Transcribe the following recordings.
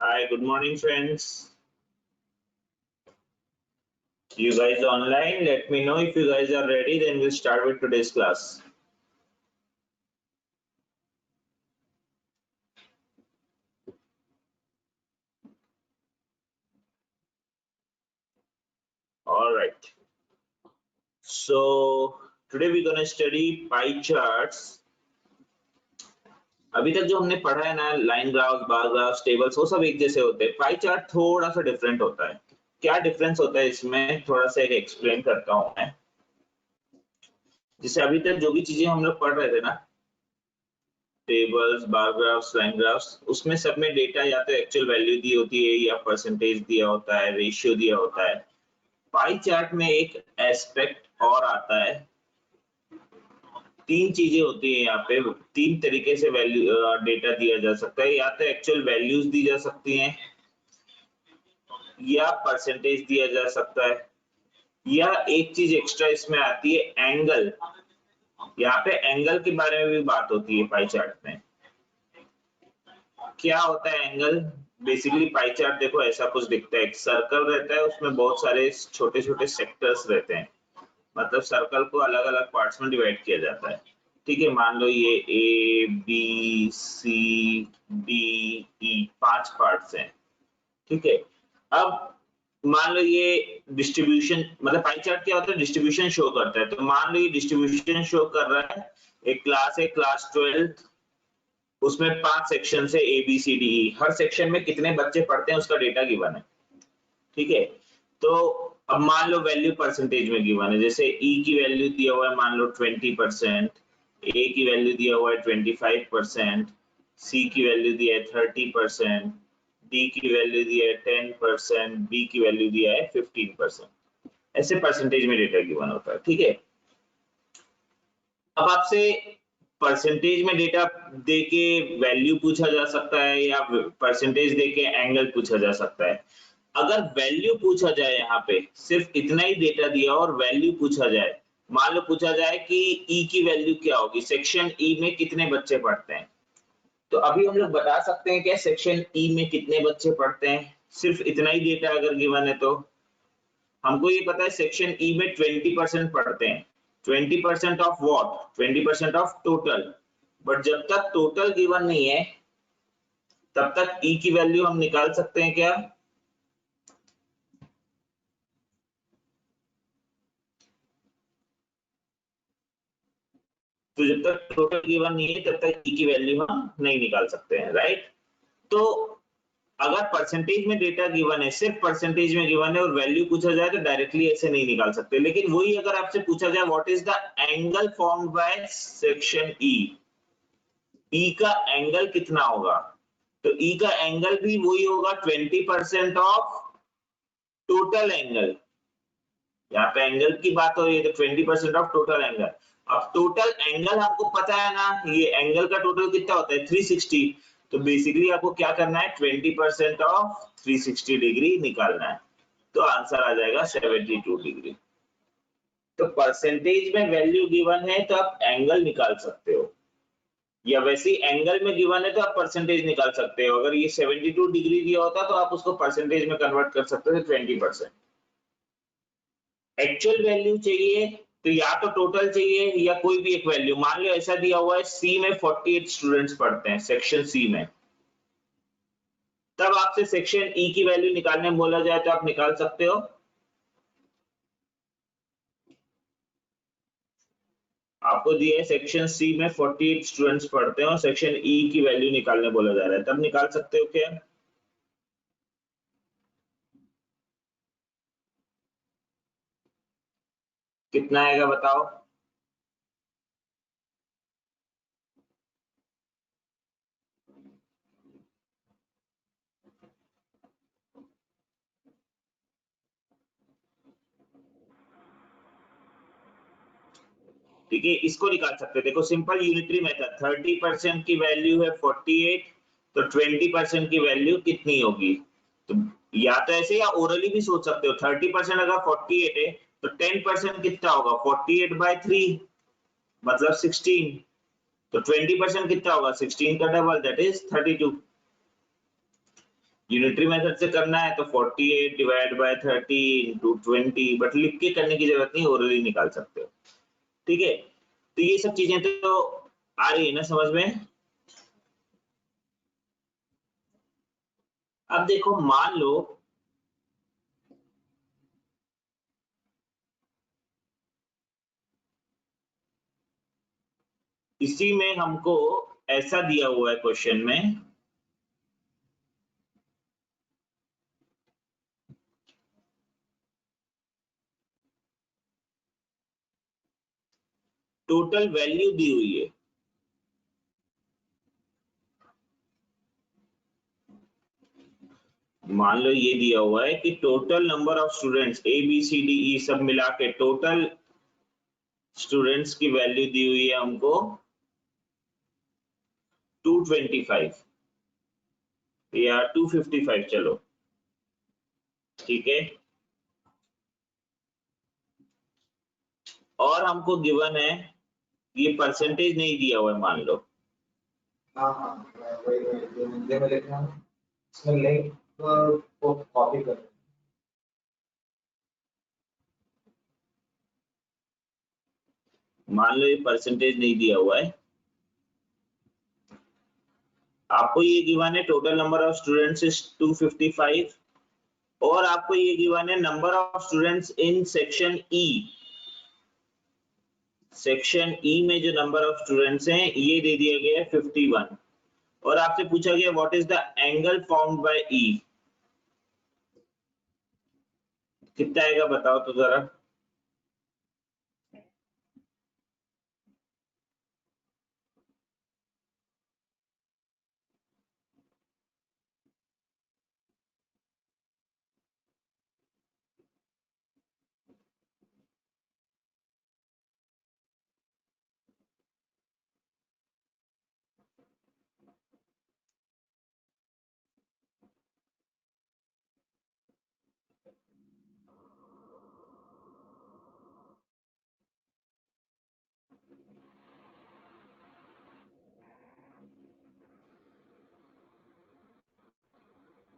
Hi, good morning, friends. You guys online? Let me know if you guys are ready. Then we'll start with today's class. All right. So today we're gonna study pie charts. अभी तक जो हमने पढ़ा है ना, line graph, bar graph, tables, वो सब एक जैसे होते हैं. पाई चार्ट थोड़ा सा डिफरेंट होता है. क्या डिफरेंस होता है इसमें, थोड़ा सा एक एक्सप्लेन करता हूँ मैं. जैसे अभी तक जो भी चीजें हम लोग पढ़ रहे थे ना, टेबल्स, बार ग्राफ्स, लाइन ग्राफ्स, उसमें सब में डेटा या तो एक्चुअल वैल्यू दी होती है या परसेंटेज दिया होता है, रेशियो दिया होता है. पाई चार्ट में एक एस्पेक्ट और आता है. तीन चीजें होती है यहाँ पे. तीन तरीके से वैल्यू डेटा दिया जा सकता है. या तो एक्चुअल वैल्यूज दी जा सकती हैं, या परसेंटेज दिया जा सकता है, या एक चीज एक्स्ट्रा इसमें आती है, एंगल. यहाँ पे एंगल के बारे में भी बात होती है पाई चार्ट में. क्या होता है एंगल? बेसिकली पाई चार्ट देखो ऐसा कुछ दिखता है. एक सर्कल रहता है, उसमें बहुत सारे छोटे छोटे सेक्टर्स रहते हैं. मतलब सर्कल को अलग अलग पार्ट्स में डिवाइड किया जाता है. ठीक है, मान लो ये A B C D E 5 parts हैं. ठीक है, अब मान लो ये डिस्ट्रीब्यूशन, मतलब पाई चार्ट क्या होता है, डिस्ट्रीब्यूशन शो करता है. तो मान लो ये डिस्ट्रीब्यूशन शो कर रहा है. एक क्लास है, क्लास 12, उसमें 5 सेक्शन है, A B C D E. हर सेक्शन में कितने बच्चे पढ़ते हैं उसका डेटा गिवन है. ठीक है, तो अब मान लो वैल्यू परसेंटेज में गिवन है. जैसे ई की वैल्यू दिया हुआ है मान लो 20%, ए की वैल्यू दिया हुआ है 25%, सी की वैल्यू दिया है 30%, डी की वैल्यू दिया है 10%, बी की वैल्यू दिया है 15%. ऐसे परसेंटेज में डेटा गिवन होता है. ठीक है, अब आपसे परसेंटेज में डेटा देके वैल्यू पूछा जा सकता है, या परसेंटेज देके एंगल पूछा जा सकता है. अगर वैल्यू पूछा जाए, यहाँ पे सिर्फ इतना ही डेटा दिया और वैल्यू पूछा जाए, मान लो पूछा जाए कि ई की वैल्यू क्या होगी, सेक्शन ई में कितने बच्चे पढ़ते हैं, तो अभी हम लोग बता सकते हैं क्या सेक्शन ई में कितने बच्चे पढ़ते हैं. सिर्फ इतना ही डेटा अगर गिवन है तो हमको ये पता है सेक्शन ई में 20% पढ़ते हैं. 20% of what? 20% of total. But जब तक टोटल गिवन नहीं है तब तक ई की वैल्यू हम निकाल सकते हैं क्या? तो जब तक टोटल गिवन नहीं है तब तक ई की वैल्यू हम नहीं निकाल सकते हैं, राइट. तो अगर परसेंटेज में डेटा गिवन है, सिर्फ परसेंटेज में गिवन है और वैल्यू पूछा जाए तो डायरेक्टली ऐसे नहीं निकाल सकते. लेकिन वही अगर आपसे पूछा जाए what is the angle formed by section E, E का एंगल कितना होगा, तो ई का एंगल भी वही होगा 20% ऑफ टोटल एंगल. यहाँ पे एंगल की बात हो रही है तो 20% ऑफ टोटल एंगल. अब टोटल एंगल आपको पता है ना, ये एंगल का टोटल कितना होता है 360. तो बेसिकली आपको क्या करना है, 20% ऑफ 360 डिग्री निकालना है. तो आंसर आ जाएगा 72 डिग्री. तो परसेंटेज में वैल्यू गिवन है तो आप एंगल निकाल सकते हो, या वैसे एंगल में गिवन है तो आप परसेंटेज निकाल सकते हो. अगर ये 72 डिग्री दिया होता तो आप उसको परसेंटेज में कन्वर्ट कर सकते थे 20%. एक्चुअल वैल्यू चाहिए तो या तो टोटल चाहिए या कोई भी एक वैल्यू. मान लो ऐसा दिया हुआ है सी में 48 स्टूडेंट्स पढ़ते हैं, सेक्शन सी में. तब आपसे सेक्शन ई की वैल्यू निकालने बोला जाए तो आप निकाल सकते हो. आपको दिया है सेक्शन सी में 48 स्टूडेंट्स पढ़ते हैं और सेक्शन ई की वैल्यू निकालने बोला जा रहा है, तब निकाल सकते हो क्या? कितना आएगा बताओ? ठीक है, इसको निकाल सकते हैं. देखो सिंपल यूनिटरी मेथड, 30% की वैल्यू है 48, तो 20% की वैल्यू कितनी होगी? तो या तो ऐसे या ओरली भी सोच सकते हो. 30% अगर 48 है तो 10% कितना होगा, 48/3 मतलब 16. तो 20% कितना होगा, 16 का double, that is 32. Unitary method से करना है तो 48 डिवाइड बाय 30 इंटू 20, बट लिख के करने की जरूरत नहीं, ओरली निकाल सकते हो। ठीक है, तो ये सब चीजें तो आ रही है ना समझ में। अब देखो मान लो इसी में हमको ऐसा दिया हुआ है क्वेश्चन में, टोटल वैल्यू दी हुई है, मान लो ये दिया हुआ है कि total number of students A B C D E सब मिला के टोटल स्टूडेंट्स की वैल्यू दी हुई है हमको 225 या 255, चलो ठीक है। और हमको गिवन है, ये परसेंटेज नहीं दिया हुआ है मान लो। हाँ हाँ वही जो हिंदी में लिखना है इसमें लिंक को कॉपी कर, मान लो ये परसेंटेज नहीं दिया हुआ है, आपको ये गिवन है total number of students is 255 और आपको ये गिवन है number of students in section E. Section E में जो नंबर ऑफ स्टूडेंट्स हैं ये दे दिया गया है 51 और आपसे पूछा गया what is the angle formed by E. कितना आएगा बताओ तो जरा।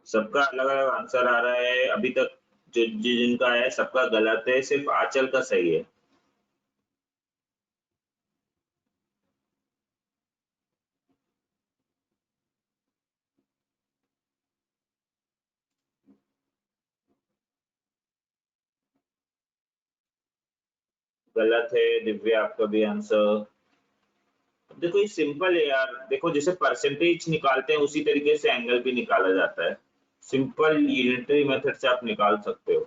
सबका अलग अलग आंसर आ रहा है अभी तक, जो जिनका है सबका गलत है, सिर्फ आंचल का सही है। गलत है दिव्या आपका भी आंसर। देखो ये सिंपल है यार, देखो जैसे परसेंटेज निकालते हैं उसी तरीके से एंगल भी निकाला जाता है, सिंपल यूनिटरी मेथड से आप निकाल सकते हो।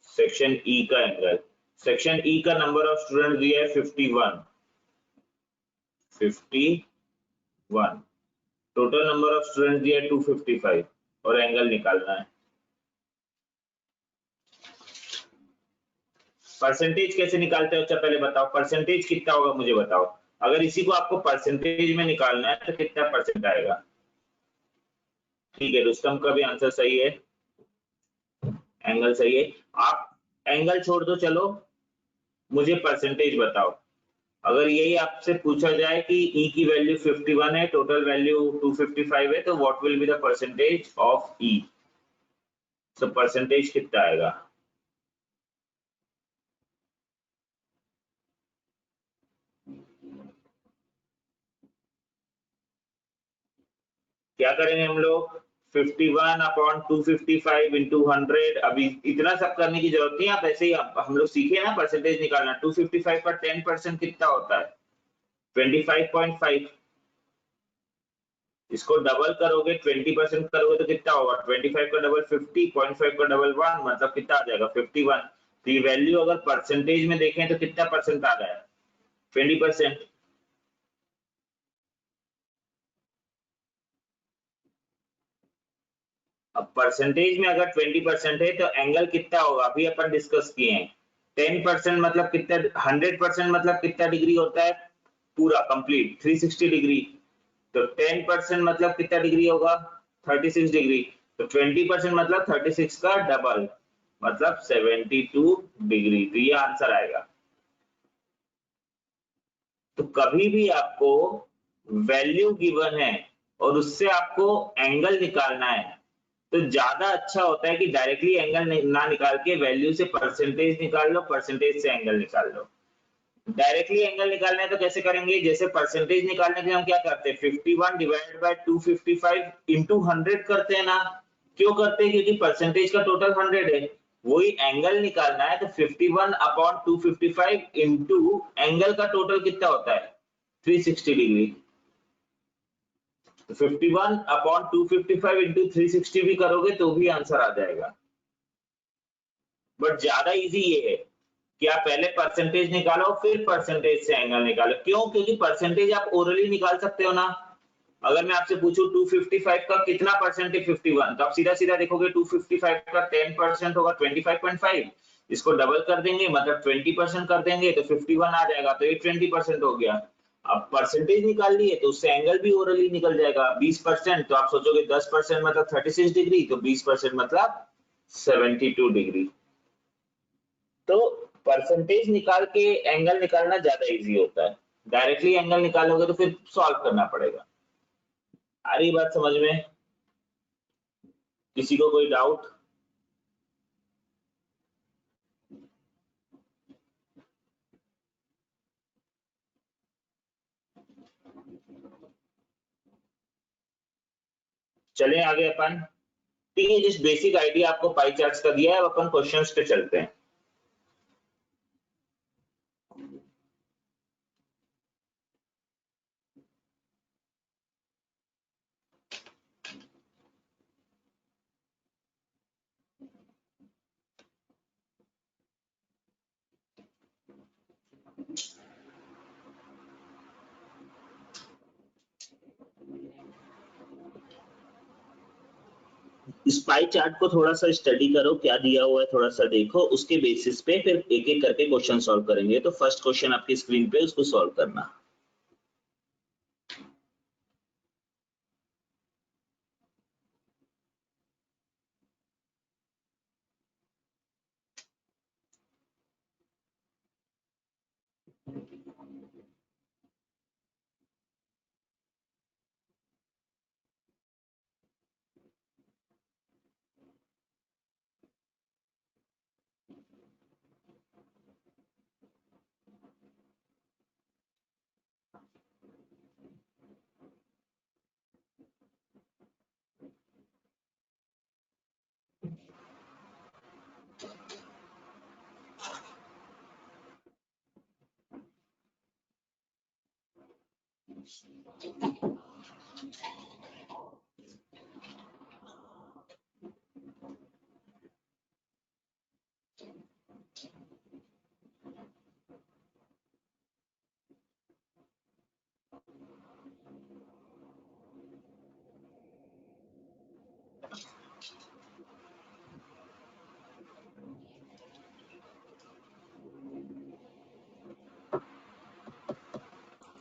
सेक्शन ई का एंगल, सेक्शन ई का नंबर ऑफ स्टूडेंट दिया है 51, टोटल नंबर ऑफ स्टूडेंट दिया है 255 और एंगल निकालना है। परसेंटेज कैसे निकालते हो, अच्छा पहले बताओ परसेंटेज कितना होगा मुझे बताओ। अगर इसी को आपको परसेंटेज में निकालना है तो कितना परसेंट आएगा। ठीक है, रुस्तम का भी आंसर सही है, एंगल सही है। आप एंगल छोड़ दो, चलो मुझे परसेंटेज बताओ। अगर यही आपसे पूछा जाए कि ई की वैल्यू 51 है, टोटल वैल्यू 255 है, तो what will be the percentage of E. So percentage कितना आएगा। क्या करेंगे हम लोग, 51 अपॉन 255 इंटू 100। अभी इतना सब करने की जरूरत नहीं, आप ऐसे ही हम लोग सीखे ना परसेंटेज निकालना। 255 पर 10% कितना होता है 25.5, इसको डबल करोगे 20% करोगे तो कितना होगा 25 का डबल 50, 0.5 का डबल 1, मतलब कितना आ जाएगा 51। तो ये वैल्यू अगर परसेंटेज में देखें तो कितना परसेंट आ रहा है 20%। अब परसेंटेज में अगर 20% है तो एंगल कितना होगा, अभी अपन डिस्कस किए हैं। 10% मतलब कितना, 100% मतलब कितना डिग्री होता है पूरा कंप्लीट 360 डिग्री। तो 10% मतलब कितना डिग्री होगा 36 डिग्री। तो 20% मतलब 36 का डबल मतलब 72 डिग्री। तो ये आंसर आएगा। तो कभी भी आपको वैल्यू गिवन है और उससे आपको एंगल निकालना है, तो ज्यादा अच्छा होता है कि डायरेक्टली एंगल ना निकाल के वैल्यू से परसेंटेज निकाल लो, परसेंटेज से एंगल निकाल लो। डायरेक्टली एंगल निकालना है तो कैसे करेंगे, जैसे परसेंटेज निकालने के लिए हम क्या करते हैं, 51 डिवाइडेड बाय 255 इनटू 100 करते हैं ना। क्यों करते हैं, क्योंकि परसेंटेज का टोटल 100 है, वही एंगल निकालना है तो 51 अपॉन 255 इनटू एंगल का टोटल कितना होता है 360 डिग्री। तो 51 अपॉन 255 इनटू 360 भी करोगे तो भी आंसर आ जाएगा। बट ज्यादा इजी ये है कि आप पहले परसेंटेज निकालो फिर परसेंटेज से एंगल निकालो। क्यों, क्योंकि परसेंटेज आप ओरली निकाल सकते हो ना। अगर मैं आपसे पूछूं 255 का कितना परसेंट है 51, तो आप सीधा सीधा देखोगे 255 का 10% होगा 25.5, इसको डबल कर देंगे मतलब 20% कर देंगे तो 51 आ जाएगा, तो ये 20% हो गया। अब परसेंटेज निकाल लिए तो उससे एंगल भी ओरली निकल जाएगा 20%, तो आप सोचोगे 10% मतलब 36 डिग्री, तो 20% मतलब 72 डिग्री। तो परसेंटेज निकाल के एंगल निकालना ज्यादा इजी होता है, डायरेक्टली एंगल निकालोगे तो फिर सॉल्व करना पड़ेगा। आ रही बात समझ में, किसी को कोई डाउट? चलें आगे अपन। ठीक है, जिस बेसिक आइडिया आपको पाई चार्ट्स का दिया है, अब अपन क्वेश्चंस पे चलते हैं। इस पाई चार्ट को थोड़ा सा स्टडी करो, क्या दिया हुआ है थोड़ा सा देखो, उसके बेसिस पे फिर एक एक करके क्वेश्चन सॉल्व करेंगे। तो फर्स्ट क्वेश्चन आपकी स्क्रीन पे, उसको सॉल्व करना।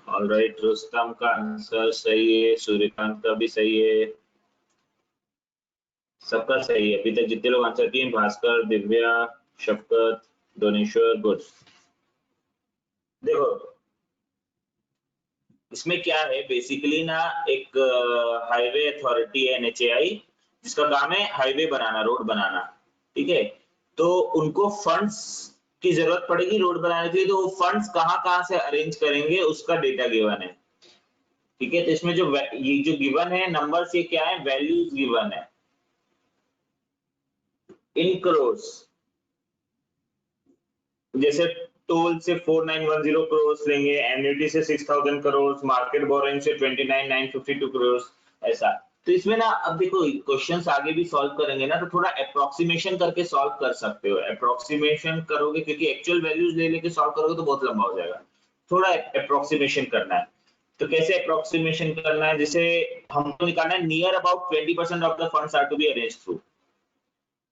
ऑलराइट, रुस्तम का आंसर सही है, सूर्यकांत का भी सही है, सबका सही है। अभी तक जितने लोग आंसर किए, भास्कर, दिव्या, शफकत, दोनेश्वर, गुड। देखो इसमें क्या है, बेसिकली ना एक हाईवे अथॉरिटी है NHAI, जिसका काम है हाईवे बनाना, रोड बनाना। ठीक है, तो उनको फंड्स की जरूरत पड़ेगी रोड बनाने के लिए, तो वो फंड्स कहाँ कहाँ से अरेंज करेंगे उसका डेटा गिवन है। ठीक है, तो इसमें जो ये जो गिवन है नंबर्स, ये क्या है, वैल्यूज गिवन है इन करोर्स। जैसे टोल से 4910 करोड़ लेंगे, एन्युटी से 6000 करोड़, मार्केट बोरोइंग से 29952 करोड़, ऐसा। तो इसमें ना अब देखो क्वेश्चंस आगे भी सॉल्व करेंगे ना, तो थोड़ा अप्रोक्सीमेशन करके सॉल्व कर सकते हो। अप्रोक्सीमेशन करोगे, क्योंकि एक्चुअल वैल्यूज ले लेके सॉल्व करोगे तो बहुत लंबा हो जाएगा, थोड़ा अप्रोक्सीमेशन करना है। तो कैसे अप्रोक्सीमेशन करना है, जैसे हमको निकालना है near about 20% of the funds are to be arranged through,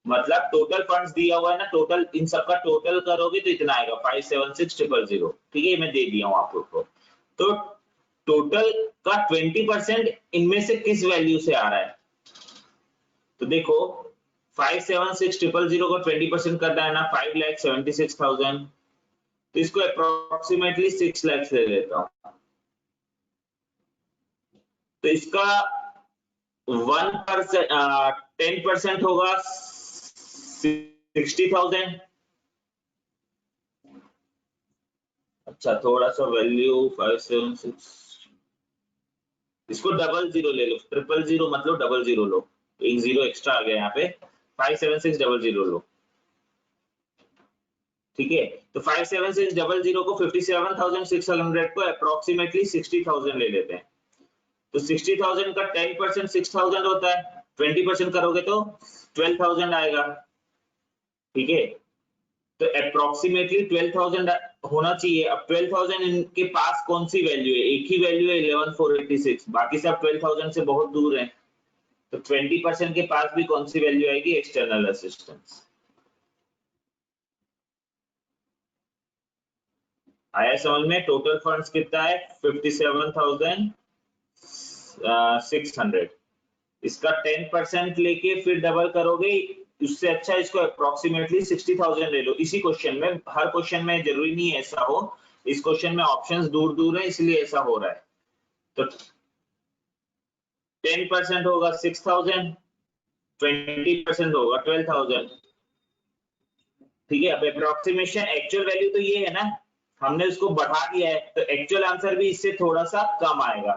मतलब टोटल फंड्स दिया हुआ है ना, टोटल इन सबका टोटल करोगे तो इतना आएगा 576000। ठीक है, मैं दे दिया हूं आप लोग को। तो टोटल का 20% इनमें से किस वैल्यू से आ रहा है, तो देखो 576000 को 20% करना है ना, 5,76,000, तो इसको अप्रोक्सीमेटली 6 लाख ले लेता हूं। तो इसका 1% 10% होगा 60,000। अच्छा थोड़ा सा वैल्यू 576, इसको 00 ले लो, 000 मतलब 00 लो, एक जीरो एक्स्ट्रा आ गया यहाँ पे, 57600 लो, ठीक है। तो 57600 को 57,600 को अप्रोक्सीमेटली 60,000 ले लेते हैं। तो 60,000 का 10% 6,000 होता है, 20% करोगे तो 12,000 आएगा, ठीक है। तो अप्रोक्सीमेटली 12,000 होना चाहिए। अब 12,000 इनके पास कौन सी वैल्यू है, एक ही वैल्यू है 11,486, बाकी सब 12,000 से बहुत दूर है। तो 20% के पास भी कौन सी वैल्यू आएगी, एक्सटर्नल असिस्टेंस। आया समझ में? टोटल फंड्स कितना है 57,600, इसका 10% लेके फिर डबल करोगे, उससे अच्छा इसको अप्रोक्सीमेटली 60,000 ले लो। इसी क्वेश्चन में, हर क्वेश्चन में जरूरी नहीं है ऐसा हो, इस क्वेश्चन में ऑप्शंस दूर दूर है इसलिए ऐसा हो रहा है। तो 10% होगा 6,000, 20% होगा 12,000, ठीक है। अब अप्रोक्सीमेशन एक्चुअल वैल्यू तो ये है ना, हमने उसको बढ़ा दिया है, तो एक्चुअल आंसर भी इससे थोड़ा सा कम आएगा,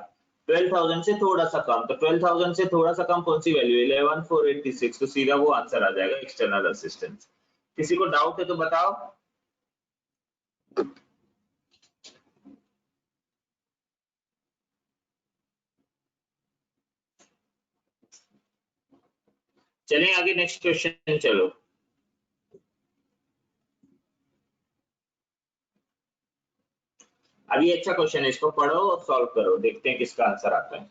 12,000 से थोड़ा सा कम। तो 12,000 से थोड़ा सा कम कौन सी वैल्यू, 11,486, तो सीधा वो आंसर आ जाएगा, एक्सटर्नल असिस्टेंस। किसी को डाउट है तो बताओ। चलें आगे, नेक्स्ट क्वेश्चन चलो। अब ये अच्छा क्वेश्चन है, इसको पढ़ो और सॉल्व करो, देखते हैं किसका आंसर आता है।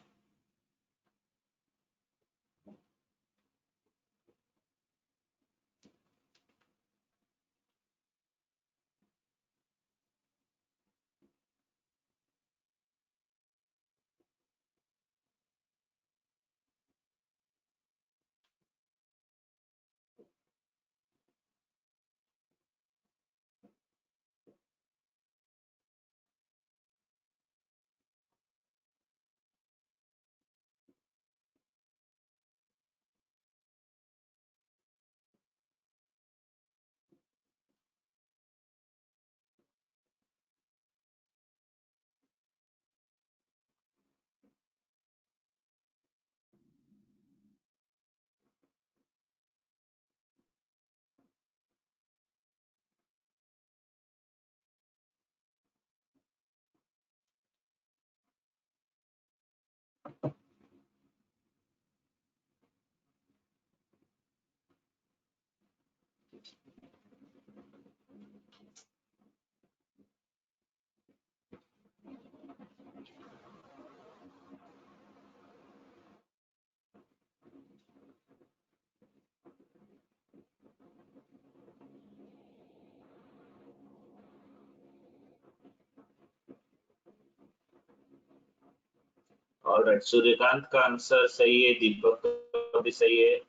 ऑलराइट, सूर्यकांत का आंसर सही है, दीपक का भी सही है।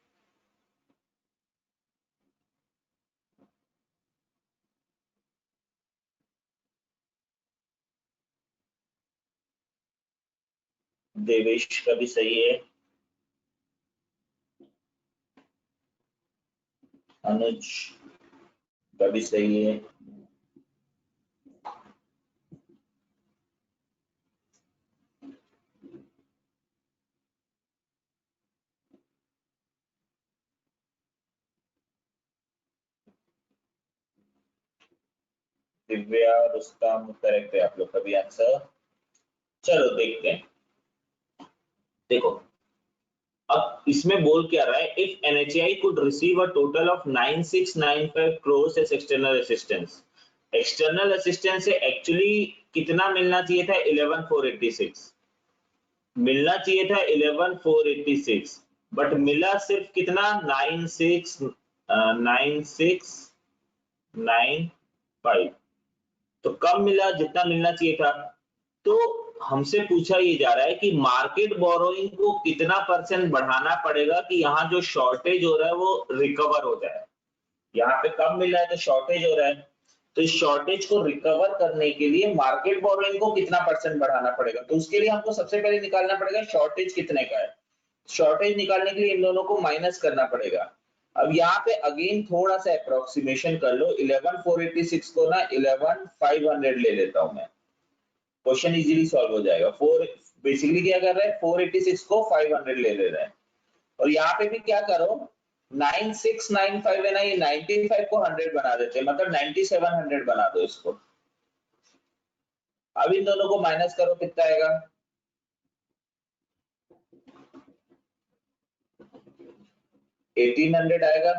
देवेश का भी सही है। अनुज का भी सही है। दिव्या, रुस्तम, करेक्ट है आप लोग का भी आंसर। चलो देखते हैं। देखो अब इसमें बोल क्या रहा है, if NHAI could receive a total of 9695 crores as external assistance, external assistance से एक्चुअली कितना मिलना चाहिए था, 11,486 मिलना चाहिए था, 11,486, बट मिला सिर्फ कितना, 9695, तो कम मिला जितना मिलना चाहिए था। तो हमसे पूछा ये जा रहा है कि मार्केट बोरोइंग को कितना परसेंट बढ़ाना पड़ेगा कि यहाँ जो शॉर्टेज हो रहा है वो रिकवर हो जाए। यहाँ पे कम मिल रहा है तो शॉर्टेज हो रहा है, तो इस शॉर्टेज को रिकवर करने के लिए मार्केट बोरोइंग को कितना परसेंट बढ़ाना पड़ेगा। तो उसके लिए हमको सबसे पहले निकालना पड़ेगा शॉर्टेज कितने का है। शॉर्टेज निकालने के लिए इन दोनों को माइनस करना पड़ेगा। अब यहाँ पे अगेन थोड़ा सा अप्रोक्सीमेशन कर लो, 11486 को ना 11500 ले लेता हूं मैं, क्वेश्चन इजीली सॉल्व हो जाएगा। 4 बेसिकली क्या कर रहा है, 486 को 500 ले ले रहा है। और यहाँ पे भी क्या करो, 9695 है ना, ये 95 को 100 बना देते हैं, मतलब 9700 बना दो इसको। अब इन दोनों को माइनस करो, कितना आएगा, 1800 आएगा।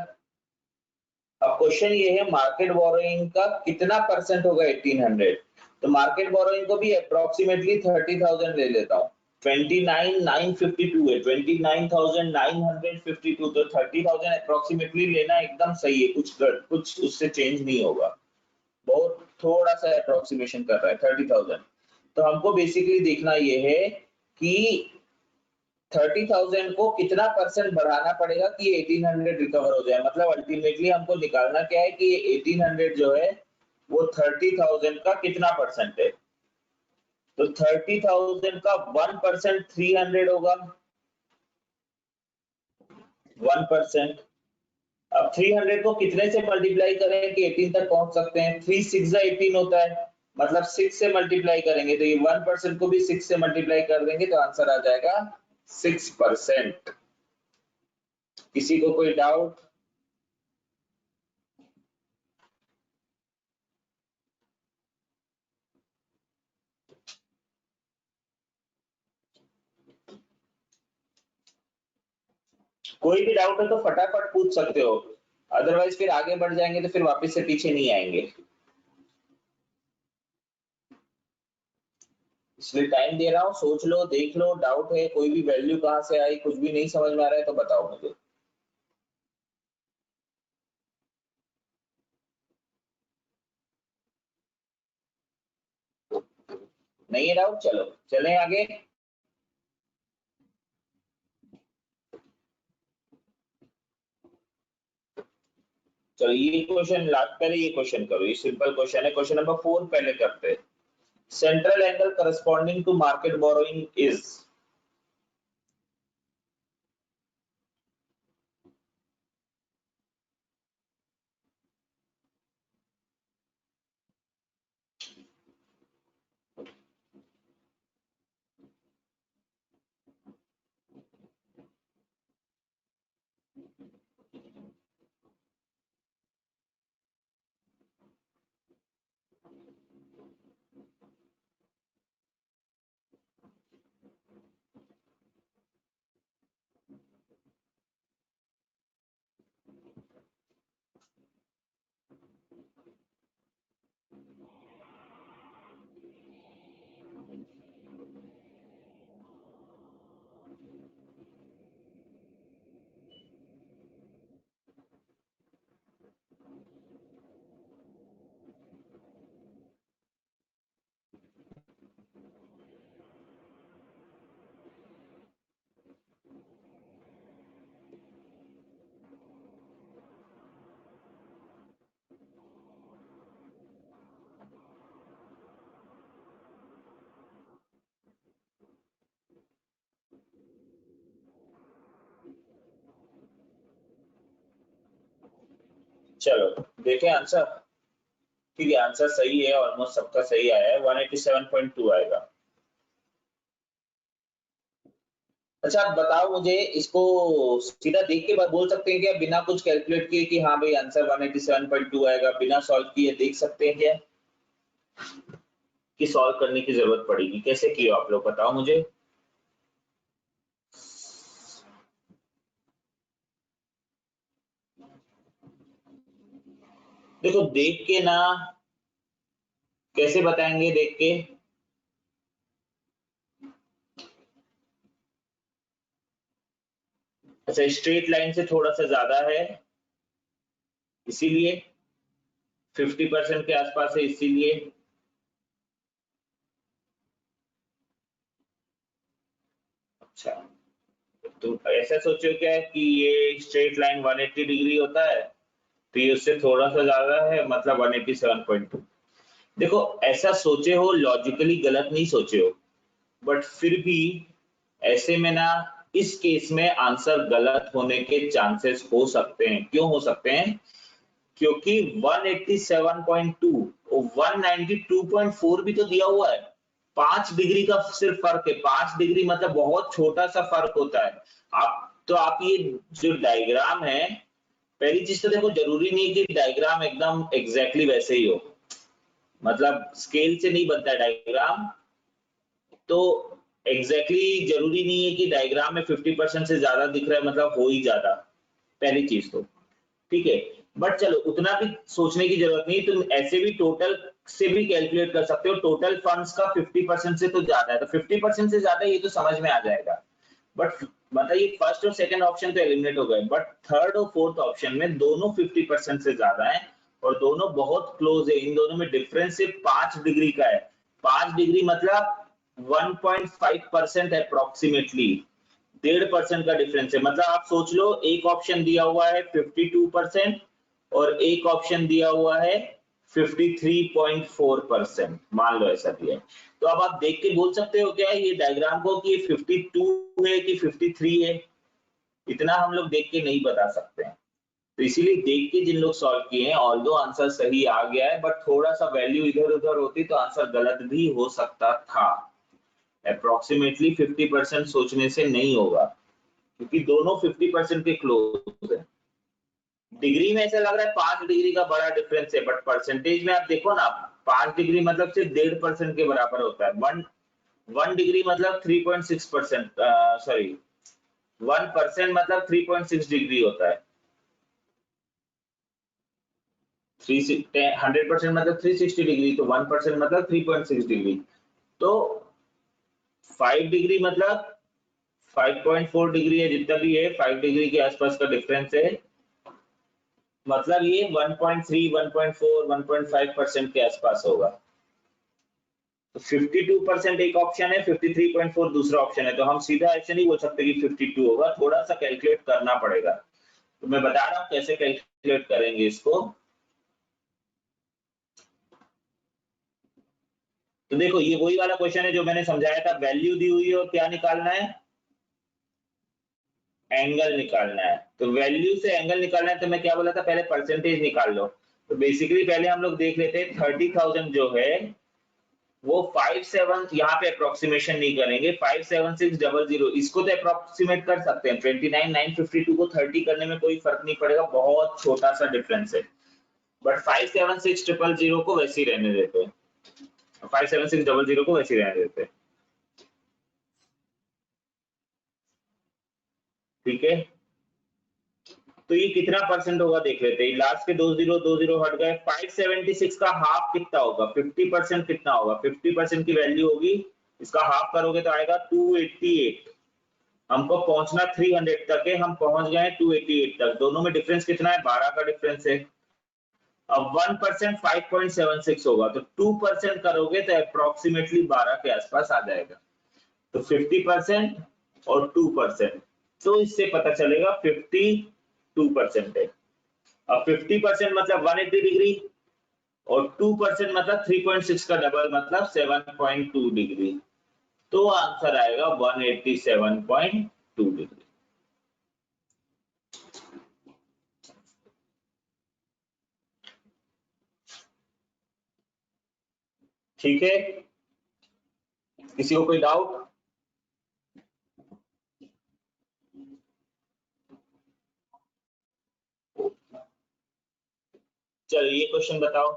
अब क्वेश्चन ये है मार्केट बोरोइंग का कितना परसेंट होगा 1800, तो मार्केट बोरोइंग को भी अप्रोक्सीमेटली 30,000 ले लेता हूँ। 29,952 है, 29,952, तो 30,000 अप्रोक्सीमेटली लेना एकदम सही है, कुछ उससे चेंज नहीं होगा, बहुत थोड़ा सा अप्रोक्सीमेशन कर रहा है 30,000। तो हमको बेसिकली देखना ये है कि 30,000 को कितना परसेंट बढ़ाना पड़ेगा कि 1800 रिकवर हो जाए, मतलब अल्टीमेटली हमको निकालना क्या है कि 1800 जो है वो 30,000 का कितना परसेंट है। तो 30,000 का 1% 300 होगा, 1%। अब 300 को कितने से मल्टीप्लाई करें कि 18 तक पहुंच सकते हैं, 3 6 18 होता है, मतलब 6 से मल्टीप्लाई करेंगे, तो ये 1% को भी 6 से मल्टीप्लाई कर देंगे तो आंसर आ जाएगा 6%। किसी को कोई डाउट? कोई भी डाउट है तो फटाफट पूछ सकते हो, अदरवाइज फिर आगे बढ़ जाएंगे तो फिर वापस से पीछे नहीं आएंगे, इसलिए टाइम दे रहा हूँ, सोच लो, देख लो, डाउट है, कोई भी वैल्यू कहाँ से आई, कुछ भी नहीं समझ में आ रहा है तो बताओ मुझे। नहीं है डाउट, चलो चलें आगे। चलो ये क्वेश्चन लास्ट, पहले ये क्वेश्चन करो, ये सिंपल क्वेश्चन है, क्वेश्चन नंबर 4 पहले करते हैं। Central angle corresponding to market borrowing is, चलो देखें आंसर। ठीक है, आंसर सही है, ऑलमोस्ट सबका सही आया है, 187.2 आएगा। अच्छा आप बताओ मुझे, इसको सीधा देख के बोल सकते हैं क्या, बिना कुछ कैलकुलेट किए कि हाँ भाई आंसर 187.2 आएगा, बिना सॉल्व किए देख सकते हैं क्या, कि सॉल्व करने की जरूरत पड़ेगी, कैसे किए आप लोग बताओ मुझे। देखो देख के ना, कैसे बताएंगे देख के, अच्छा स्ट्रेट लाइन से थोड़ा सा ज्यादा है इसीलिए, 50% के आसपास है इसीलिए, अच्छा तो ऐसा सोचो क्या कि ये स्ट्रेट लाइन 180 डिग्री होता है, तो ये उससे थोड़ा सा ज्यादा है, मतलब 187.2। देखो ऐसा सोचे हो, लॉजिकली गलत नहीं सोचे हो, बट फिर भी ऐसे में ना इस केस में आंसर गलत होने के चांसेस हो सकते हैं। क्यों हो सकते हैं? क्योंकि 187.2 और 192.4 भी तो दिया हुआ है, 5 डिग्री का सिर्फ फर्क है। 5 डिग्री मतलब बहुत छोटा सा फर्क होता है। आप ये जो डायग्राम है, पहली चीज तो देखो, जरूरी नहीं कि डायग्राम एकदम एग्जैक्टली वैसे ही हो, मतलब स्केल से नहीं बनता है डायग्राम, तो एग्जैक्टली जरूरी नहीं है कि डायग्राम में 50% से ज्यादा दिख रहा है मतलब हो ही ज्यादा, पहली चीज तो ठीक है। बट चलो उतना भी सोचने की जरूरत नहीं, तुम ऐसे भी टोटल से भी कैलकुलेट कर सकते हो। टोटल फंड्स का 50% से तो ज्यादा है, तो 50% से ज्यादा ये तो समझ में आ जाएगा। बट मतलब ये फर्स्ट और सेकंड ऑप्शन तो एलिमिनेट हो गए, बट थर्ड और फोर्थ ऑप्शन में दोनों 50% से ज्यादा है और दोनों बहुत क्लोज है। इन दोनों में डिफरेंस सिर्फ 5 डिग्री का है। 5 डिग्री मतलब 1.5% अप्रोक्सीमेटली, 1.5% का डिफरेंस है। मतलब आप सोच लो, एक ऑप्शन दिया हुआ है 52% और एक ऑप्शन दिया हुआ है 53.4%, मान लो ऐसा दिया है। तो अब आप देख के बोल सकते हो क्या ये डायग्राम को कि 52 है कि 53 है? इतना हम लोग देख के नहीं बता सकते हैं। तो इसीलिए देख के जिन लोग सॉल्व किए हैं, ऑल्दो आंसर सही आ गया है, बट थोड़ा सा वैल्यू इधर उधर होती तो आंसर गलत भी हो सकता था। अप्रोक्सीमेटली 50% सोचने से नहीं होगा, क्योंकि दोनों 50% के क्लोज है। डिग्री में ऐसा लग रहा है 5 डिग्री का बड़ा डिफरेंस है, बट परसेंटेज में आप देखो ना, 5 डिग्री मतलब सिर्फ 1.5% के बराबर होता है। 1 डिग्री मतलब 3.6%, सॉरी 1% मतलब 3.6 डिग्री होता है। 100% मतलब 360 डिग्री, तो 1% मतलब 3.6 डिग्री। तो 5 डिग्री मतलब 5.4 डिग्री है, जितना भी है 5 डिग्री के आसपास का डिफरेंस है, मतलब ये 1.3, 1.4, 1.5% के आसपास होगा। तो 52% एक ऑप्शन है, 53.4 दूसरा ऑप्शन है, तो हम सीधा ऐसे नहीं बोल सकते कि 52 होगा, थोड़ा सा कैलकुलेट करना पड़ेगा। तो मैं बता रहा हूँ कैसे कैलकुलेट करेंगे इसको। तो देखो, ये वही वाला क्वेश्चन है जो मैंने समझाया था, वैल्यू दी हुई है और क्या निकालना है? एंगल निकालना है। तो वैल्यू से एंगल निकालना है, तो मैं क्या बोला था, पहले परसेंटेज निकाल लो। तो बेसिकली पहले हम लोग देख लेते हैं 30,000 जो है वो 57, यहाँ पे अप्रोक्सीमेशन नहीं करेंगे, 57600, इसको तो अप्रोक्सीमेट कर सकते हैं। 29,952 को 30 करने में कोई फर्क नहीं पड़ेगा, बहुत छोटा सा डिफरेंस है। बट 57600 को वैसे ही रहने देते हैं, 57600 को वैसे ही रहने देते हैं, ठीक है। तो ये कितना परसेंट होगा देख लेते हैं। लास्ट के 2 जीरो हट गए। 576 का हाफ कितना होगा? 50% कितना होगा? 50% की वैल्यू होगी, इसका हाफ करोगे तो आएगा 288। हमको पहुंचना 300 तक है, हम पहुंच गए 288 तक। दोनों में डिफरेंस कितना है? 12 का डिफरेंस है। अब 1% 5.76 होगा, तो 2% करोगे तो अप्रोक्सीमेटली 12 के आसपास आ जाएगा। तो 50% और 2%, तो इससे पता चलेगा 52% है। अब 50% मतलब 180 डिग्री और 2% मतलब 3.6 का डबल मतलब 7.2 डिग्री। तो आंसर आएगा 187.2 डिग्री। ठीक है, किसी को कोई डाउट? चलो ये क्वेश्चन बताओ।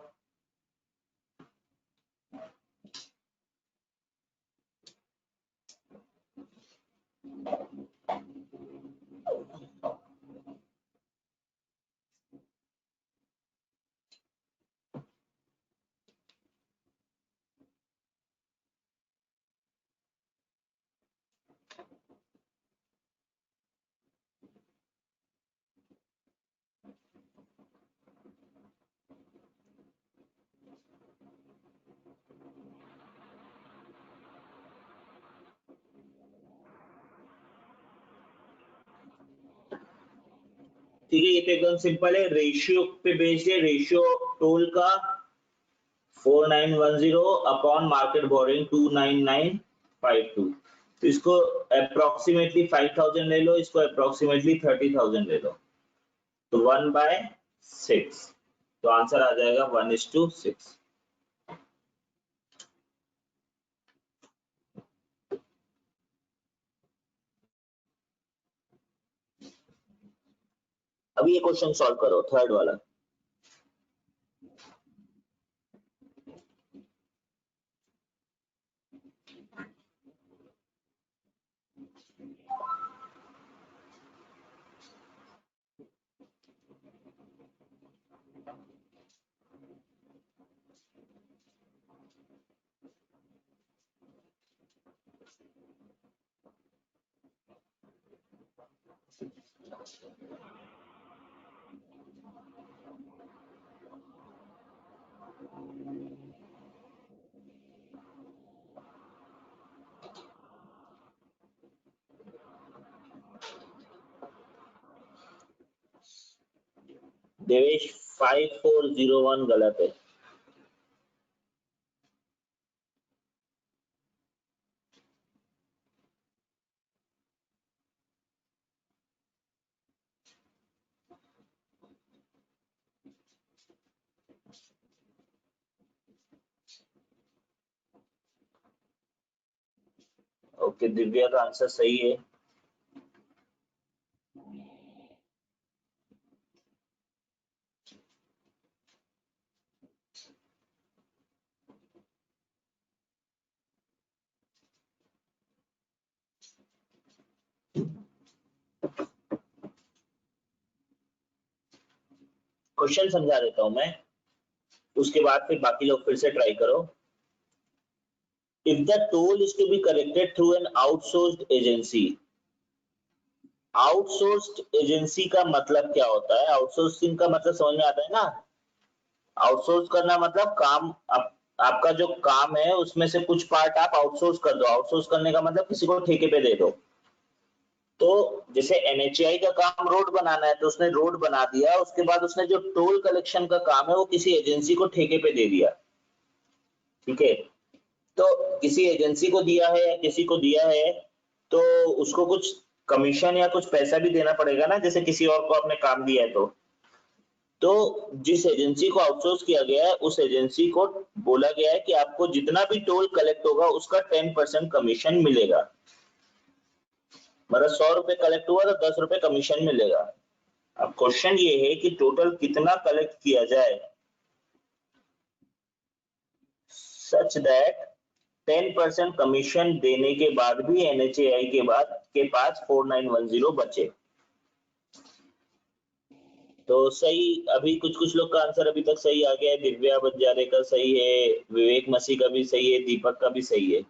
ठीक है, ये तो एकदम सिंपल है, रेशियो पे बेस्ड है। रेशियो टोल का 4910 अपॉन मार्केट बोरिंग 29952। तो इसको अप्रोक्सीमेटली 5000 ले लो, इसको अप्रोक्सीमेटली 30,000 ले लो, तो 1/6, तो आंसर आ जाएगा 1:6। अब ये क्वेश्चन सॉल्व करो, थर्ड वाला। देवेश 5401 गलत है। ओके, दिव्या का आंसर सही है। क्वेश्चन समझा देता हूं मैं, उसके बाद फिर बाकी लोग फिर से ट्राई करो। If the toll is to be collected through an outsourced agency, outsourced agency का मतलब क्या होता है? आउटसोर्सिंग का मतलब समझ में आता है ना? आउटसोर्स करना मतलब काम आपका जो काम है उसमें से कुछ पार्ट आप आउटसोर्स कर दो। आउटसोर्स करने का मतलब किसी को ठेके पे दे दो। तो जैसे NHAI का काम रोड बनाना है, तो उसने रोड बना दिया, उसके बाद उसने जो टोल कलेक्शन का काम है वो किसी एजेंसी को ठेके पे दे दिया। ठीक है, तो किसी एजेंसी को दिया है या किसी को दिया है तो उसको कुछ कमीशन या कुछ पैसा भी देना पड़ेगा ना, जैसे किसी और को आपने काम दिया है तो जिस एजेंसी को आउटसोर्स किया गया है उस एजेंसी को बोला गया है कि आपको जितना भी टोल कलेक्ट होगा उसका 10% कमीशन मिलेगा। मतलब 100 रुपए कलेक्ट हुआ तो 10 रुपए कमीशन मिलेगा। अब क्वेश्चन ये है कि टोटल कितना कलेक्ट किया जाए सच दैट 10% कमीशन देने के बाद भी NHAI के पास 4910 बचे। तो सही, अभी कुछ कुछ लोग का आंसर अभी तक सही आ गया है। दिव्या बंजारे का सही है, विवेक मसीह का भी सही है, दीपक का भी सही है।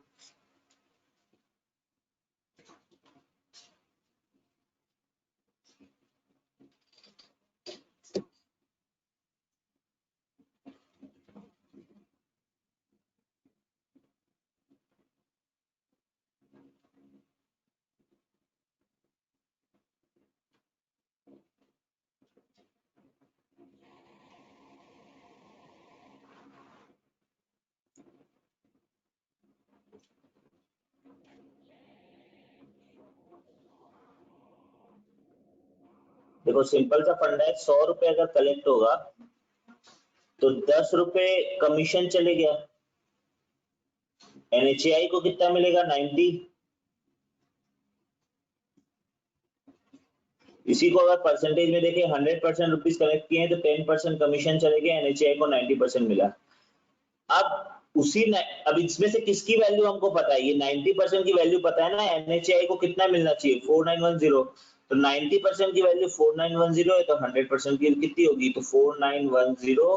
देखो सिंपल सा फंडा है, 100 रुपए अगर कलेक्ट होगा तो 10 रुपए कमीशन चले गया, NHAI को कितना मिलेगा? 90। इसी को अगर परसेंटेज में देखें, 100% रुपीज कलेक्ट किए हैं तो 10% कमीशन चले गए, NHAI को 90% मिला। अब इसमें से किसकी वैल्यू हमको पता है? ये 90% की वैल्यू पता है ना, NHAI को कितना मिलना चाहिए? 4910। तो 90% की वैल्यू 4910 है, तो 100% की कितनी होगी? तो 4910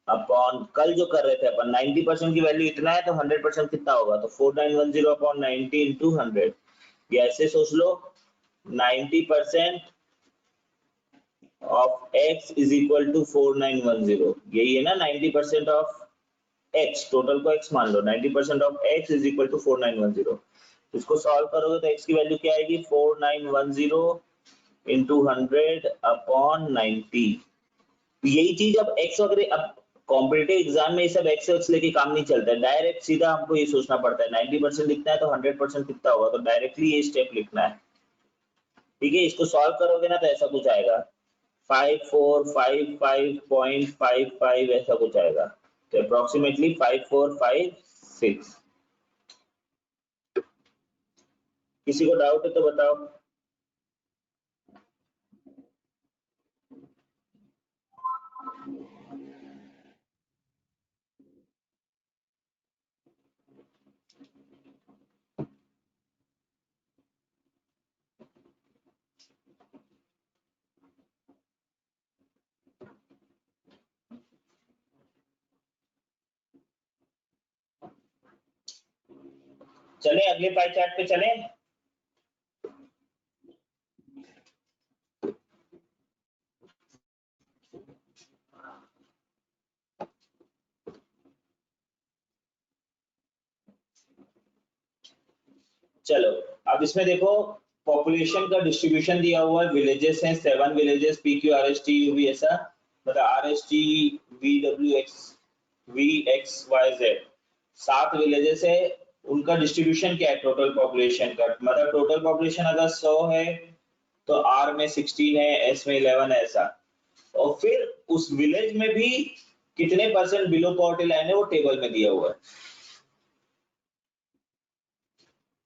अपॉन, कल जो कर रहे थे अपन, 90% की वैल्यू इतना है तो 100% कितना होगा? तो 4910 अपॉन 90 इंटू 100। या ऐसे सोच लो, 90% of x is equal to 4910। यही है ना 90% ऑफ x, टोटल को x मान लो, 90% of x is equal to 4910। इसको सॉल्व करोगे तो x की वैल्यू क्या आएगी? 4910 इंटू 100 अपॉन 90। यही चीज अब x वगैरह, अब कॉम्पिटिटिव एग्जाम में ये सब एक्सेल्स लेके काम नहीं चलता है, डायरेक्ट सीधा हमको ये सोचना पड़ता है 90% लिखना है तो 100% कितना होगा, तो डायरेक्टली ये स्टेप लिखना है। ठीक है, इसको सॉल्व करोगे ना तो ऐसा कुछ आएगा 5455.55 ऐसा कुछ आएगा, तो अप्रोक्सीमेटली 5456। किसी को डाउट है तो बताओ। चले अगले पाई चार्ट पे चले। चलो अब इसमें देखो पॉपुलेशन का डिस्ट्रीब्यूशन दिया हुआ है, विलेजेस हैं 7 विलेजेस, PQRST UV ऐसा, मतलब RST VWX VXYZ 7 विलेजेस है, उनका डिस्ट्रीब्यूशन क्या है टोटल पॉपुलेशन का, मतलब टोटल पॉपुलेशन अगर 100 है तो R में 16 है, S में 11 है ऐसा, और फिर उस विलेज में भी कितने परसेंट बिलो पॉवर्टी लाइन है वो टेबल में दिया हुआ है।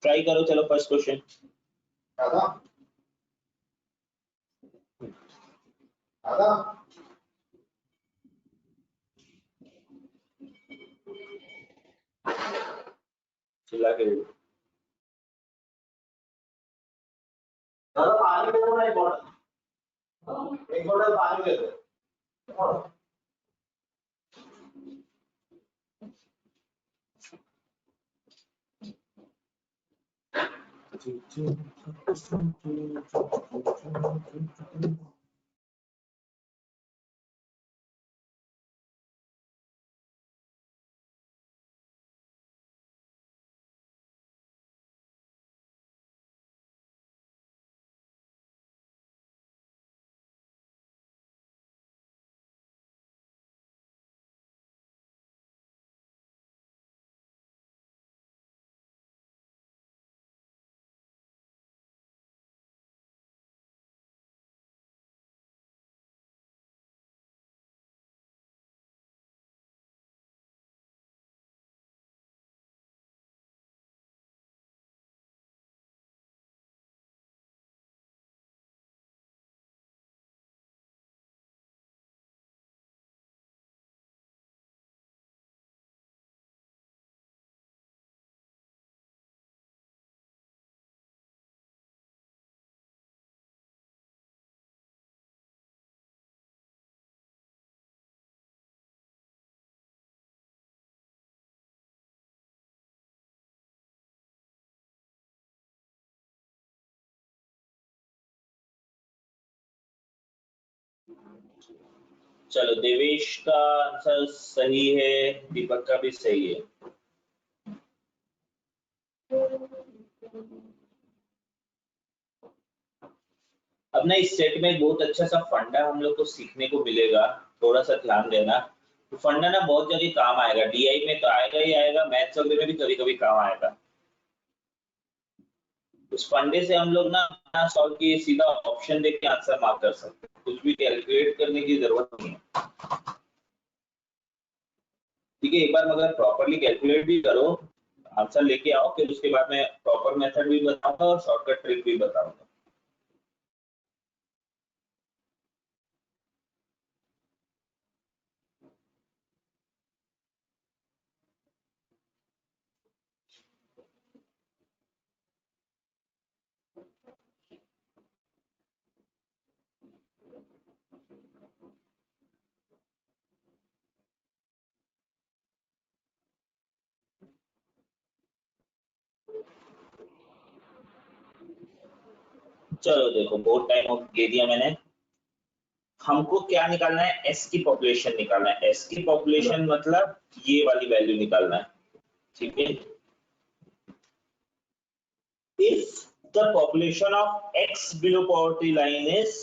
ट्राई करो, चलो फर्स्ट क्वेश्चन। आधा आधा चिल्ला के दादा पानी दे दो ना, एक बोतल पानी दे दो। चलो देवेश का आंसर सही है, दीपक का भी सही है। अब ना इस सेट में बहुत अच्छा सा फंडा हम लोग को सीखने को मिलेगा, थोड़ा सा ध्यान देना। तो फंडा ना बहुत जगह काम आएगा, DI में तो आएगा ही आएगा, मैथ्स वगैरह में भी कभी कभी काम आएगा। उस फंडे से हम लोग ना सॉल्व किए सीधा ऑप्शन देख के आंसर मार्क कर सकते हैं, कुछ भी कैलकुलेट करने की जरूरत नहीं है। ठीक है, एक बार मगर प्रॉपरली कैलकुलेट भी करो, आंसर लेके आओ, फिर उसके बाद मैं प्रॉपर मेथड भी बताऊंगा और शॉर्टकट ट्रिक भी बताऊंगा। चलो देखो बहुत टाइम दे दिया मैंने, हमको क्या निकालना है, एस की पॉपुलेशन निकालना है। एस की पॉपुलेशन मतलब ये वाली वैल्यू निकालना है। ठीक है, if the population of x below poverty line is,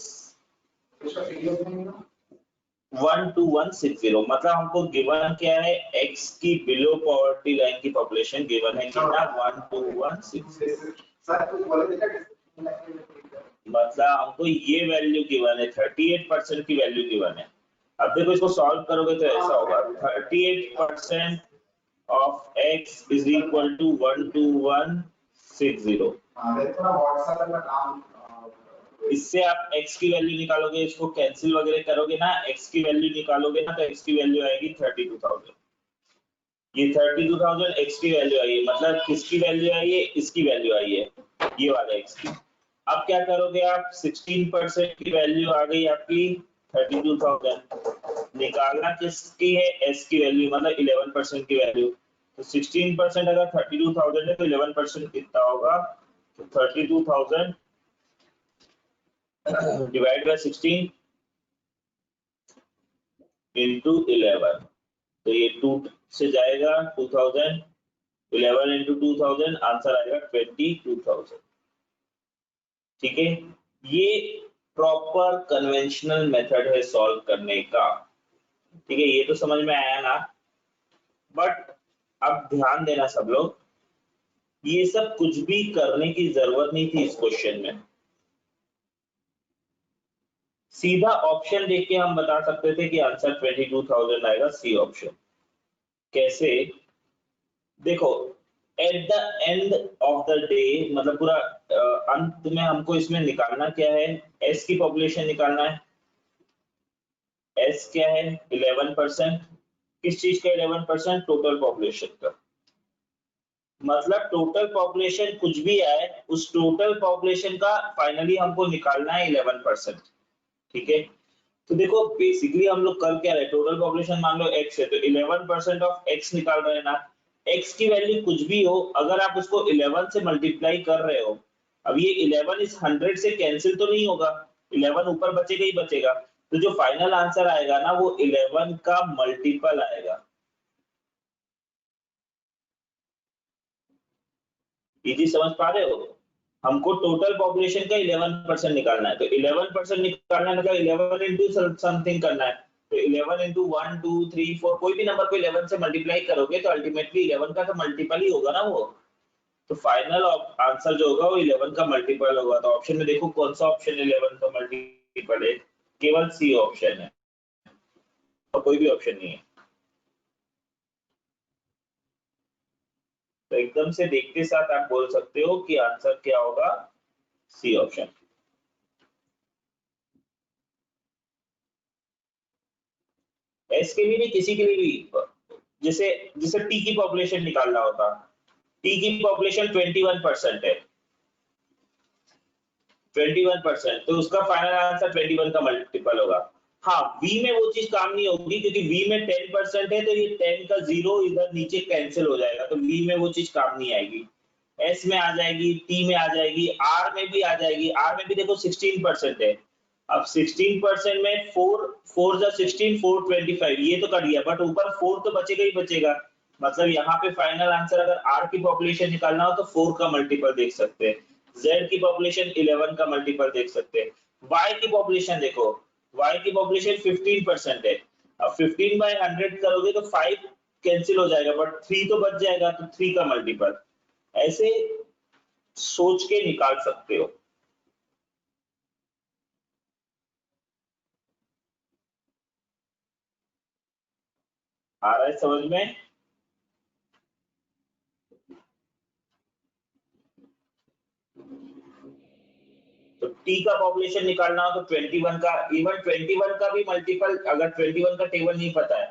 12160, मतलब हमको गिवन क्या है, x की बिलो पॉवर्टी लाइन की पॉपुलेशन गिवन है कितना, 12160। सर कुछ बोले थे मतलब हमको ये वैल्यू गिवन है, 38% की वैल्यू गिवन है। अब देखो इसको सॉल्व करोगे तो ऐसा होगा, 38% of x is equal to 12160। थोड़ा व्हाट्सएप में काम इससे आप x की वैल्यू निकालोगे, इसको कैंसिल वगैरह करोगे ना, x की वैल्यू निकालोगे ना, तो x की वैल्यू आएगी 32,000। ये 32,000 x की वैल्यू आई है, मतलब किसकी वैल्यू आई है, इसकी वैल्यू आई है, ये वाला x की। अब क्या करोगे आप, 16% की वैल्यू आ गई आपकी 32,000, निकालना किसकी है, s की वैल्यू, मतलब 11% की वैल्यू। तो 16% अगर 32,000 है तो 11% कितना होगा, तो 32,000 डिवाइड बाय 16 इंटू 11, तो ये 2 से जाएगा 2000, 11 इंटू 2000, आंसर आएगा 22,000। ठीक है, ये प्रॉपर कन्वेंशनल मेथड है सॉल्व करने का। ठीक है, ये तो समझ में आया ना। बट अब ध्यान देना सब लोग, ये सब कुछ भी करने की जरूरत नहीं थी इस क्वेश्चन में। सीधा ऑप्शन देख के हम बता सकते थे कि आंसर 22,000 आएगा, सी ऑप्शन। कैसे, देखो, at the end of the day, मतलब पूरा अंत में हमको इसमें निकालना क्या है, एस की पॉपुलेशन निकालना है। एस क्या है, 11%। किस चीज का 11%, टोटल पॉपुलेशन का। मतलब टोटल पॉपुलेशन कुछ भी आए, उस टोटल पॉपुलेशन का फाइनली हमको निकालना है 11%। ठीक है, तो देखो बेसिकली हम लोग कर क्या रहे, टोटल पॉपुलेशन मान लो x है, तो 11% ऑफ x निकाल रहे हैं ना। x की वैल्यू कुछ भी हो, अगर आप उसको 11 से मल्टीप्लाई कर रहे हो, अब ये 11 इस 100 से कैंसिल तो नहीं होगा, 11 ऊपर बचेगा ही बचेगा, तो जो फाइनल आंसर आएगा ना वो 11 का मल्टीपल आएगा। ये चीज समझ पा रहे हो, हमको टोटल पॉपुलेशन का 11% निकालना है, तो 11% निकालना है, मतलब 11 इंटू समथिंग करना है, तो 11 इंटू 1 2 3 4, कोई भी नंबर को 11 से मल्टीप्लाई करोगे तो अल्टीमेटली 11 का तो मल्टीपल ही होगा ना वो। तो फाइनल आंसर जो होगा वो 11 का मल्टीपल होगा। तो ऑप्शन में देखो कौन सा ऑप्शन 11 का मल्टीपल है, केवल सी ऑप्शन है और कोई भी ऑप्शन नहीं है। तो एकदम से देखते साथ आप बोल सकते हो कि आंसर क्या होगा, सी ऑप्शन। एस के लिए नहीं, किसी के लिए भी, जैसे जैसे टी की पॉपुलेशन निकालना होता, टी की पॉपुलेशन 21% है, 21%, तो उसका फाइनल आंसर 21 का मल्टीपल होगा। हाँ, वी में वो चीज काम नहीं होगी, क्योंकि वी में 10% है, तो ये 10 का जीरो इधर नीचे कैंसिल हो जाएगा, तो वी में वो चीज काम नहीं आएगी। एस में आ जाएगी, टी में आ जाएगी, आर में भी आ जाएगी। आर में भी देखो 16% है, अब 16% में 4 4 जा 16, 425, ये तो कट गया, बट ऊपर 4 तो बचेगा ही बचेगा। मतलब यहाँ पे फाइनल आंसर अगर आर की पॉपुलेशन निकालना हो तो 4 का मल्टीपल देख सकते हैं, Z की पॉपुलेशन 11 का मल्टीपल देख सकते हैं, Y की पॉपुलेशन देखो, Y की पॉपुलेशन 15% है, अब 15 बाय 100 करोगे तो 5 कैंसिल हो जाएगा, बट 3 तो बच जाएगा, तो 3 का मल्टीपल। ऐसे सोच के निकाल सकते हो। आ रहा है समझ में। तो टी का पॉपुलेशन निकालना हो तो 21 का, इवन 21 का भी मल्टीपल, अगर 21 का टेबल नहीं पता है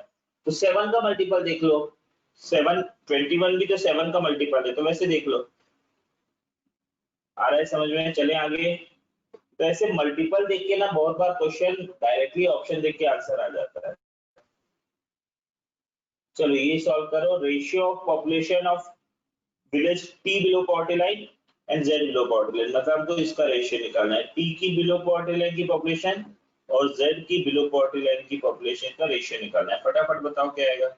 तो 7 का मल्टीपल देख लो, 7, 21 भी तो 7 का मल्टीपल है, तो वैसे देख लो। आ रहा है समझ में, चले आगे। तो ऐसे मल्टीपल देख के ना बहुत बार क्वेश्चन डायरेक्टली ऑप्शन देख के आंसर आ जाता है। चलो ये सॉल्व करो, ratio of population of village T below poverty line and Z below poverty line, मतलब हमको इसका रेशियो निकालना है, टी की बिलो पॉवर्टी लाइन की पॉपुलेशन और जेड की बिलो पॉवर्टी लाइन की पॉपुलेशन का रेशियो निकालना है। फटाफट बताओ क्या आएगा।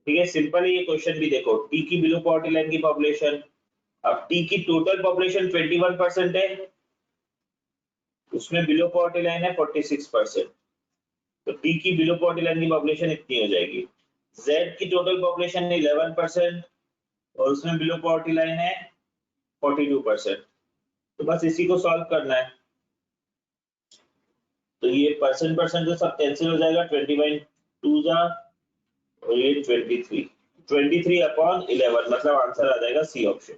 ठीक है, सिंपल है ये क्वेश्चन भी। देखो टी की बिलो पॉवर्टी लाइन की पॉपुलेशन, अब टी की टोटल पॉपुलेशन 21% है, उसमें बिलो पॉवर्टी लाइन है 46%, तो टी की बिलो पॉवर्टी लाइन की पॉपुलेशन इतनी हो जाएगी। जेड की टोटल पॉपुलेशन 11% और उसमें बिलो पॉवर्टी लाइन है 42%। तो बस इसी को सॉल्व करना है। तो ये परसेंट परसेंट तो सब कैंसिल हो जाएगा, 20/2 जा, और ये 23 मतलब आंसर आ जाएगा सी ऑप्शन।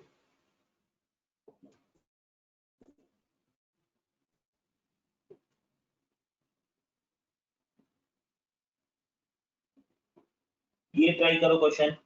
ये ट्राई करो क्वेश्चन।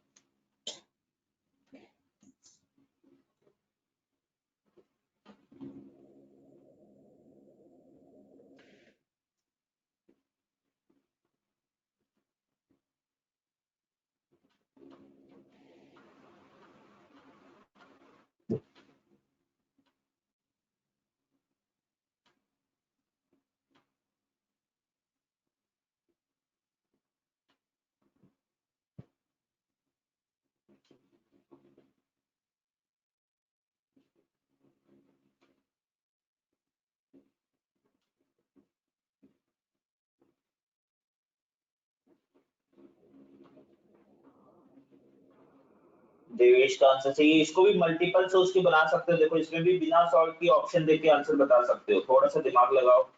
देवेश का आंसर चाहिए, इसको भी मल्टीपल सोर्स के बना सकते हो। देखो इसमें भी बिना सॉल्व की ऑप्शन देके आंसर बता सकते हो, थोड़ा सा दिमाग लगाओ।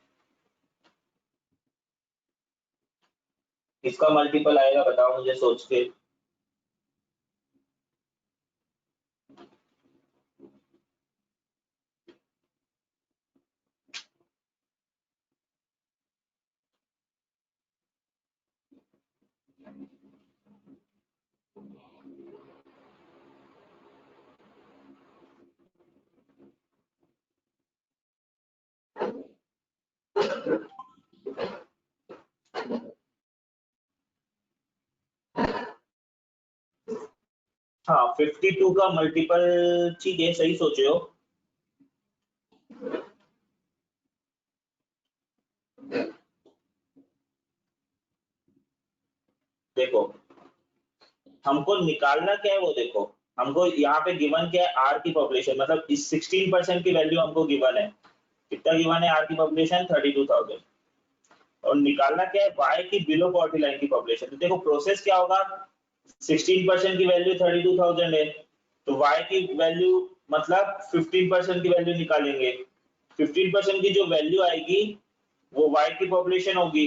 इसका मल्टीपल आएगा बताओ मुझे सोच के। हाँ 52 का मल्टीपल, ठीक है सही सोचे हो। देखो हमको निकालना क्या है वो देखो, हमको यहाँ पे गिवन क्या है, आर की पॉपुलेशन, मतलब इस 16% की वैल्यू हमको गिवन है। कितना गिवन है आर की पॉपुलेशन? 32,000। और निकालना क्या है, वाई की बिलो पॉवर्टी लाइन की पॉपुलेशन। तो देखो प्रोसेस क्या होगा, 16% की वैल्यू 32,000 है, तो y की वैल्यू मतलब 15% की वैल्यू निकालेंगे। 15% की जो वैल्यू आएगी वो y की पॉपुलेशन होगी।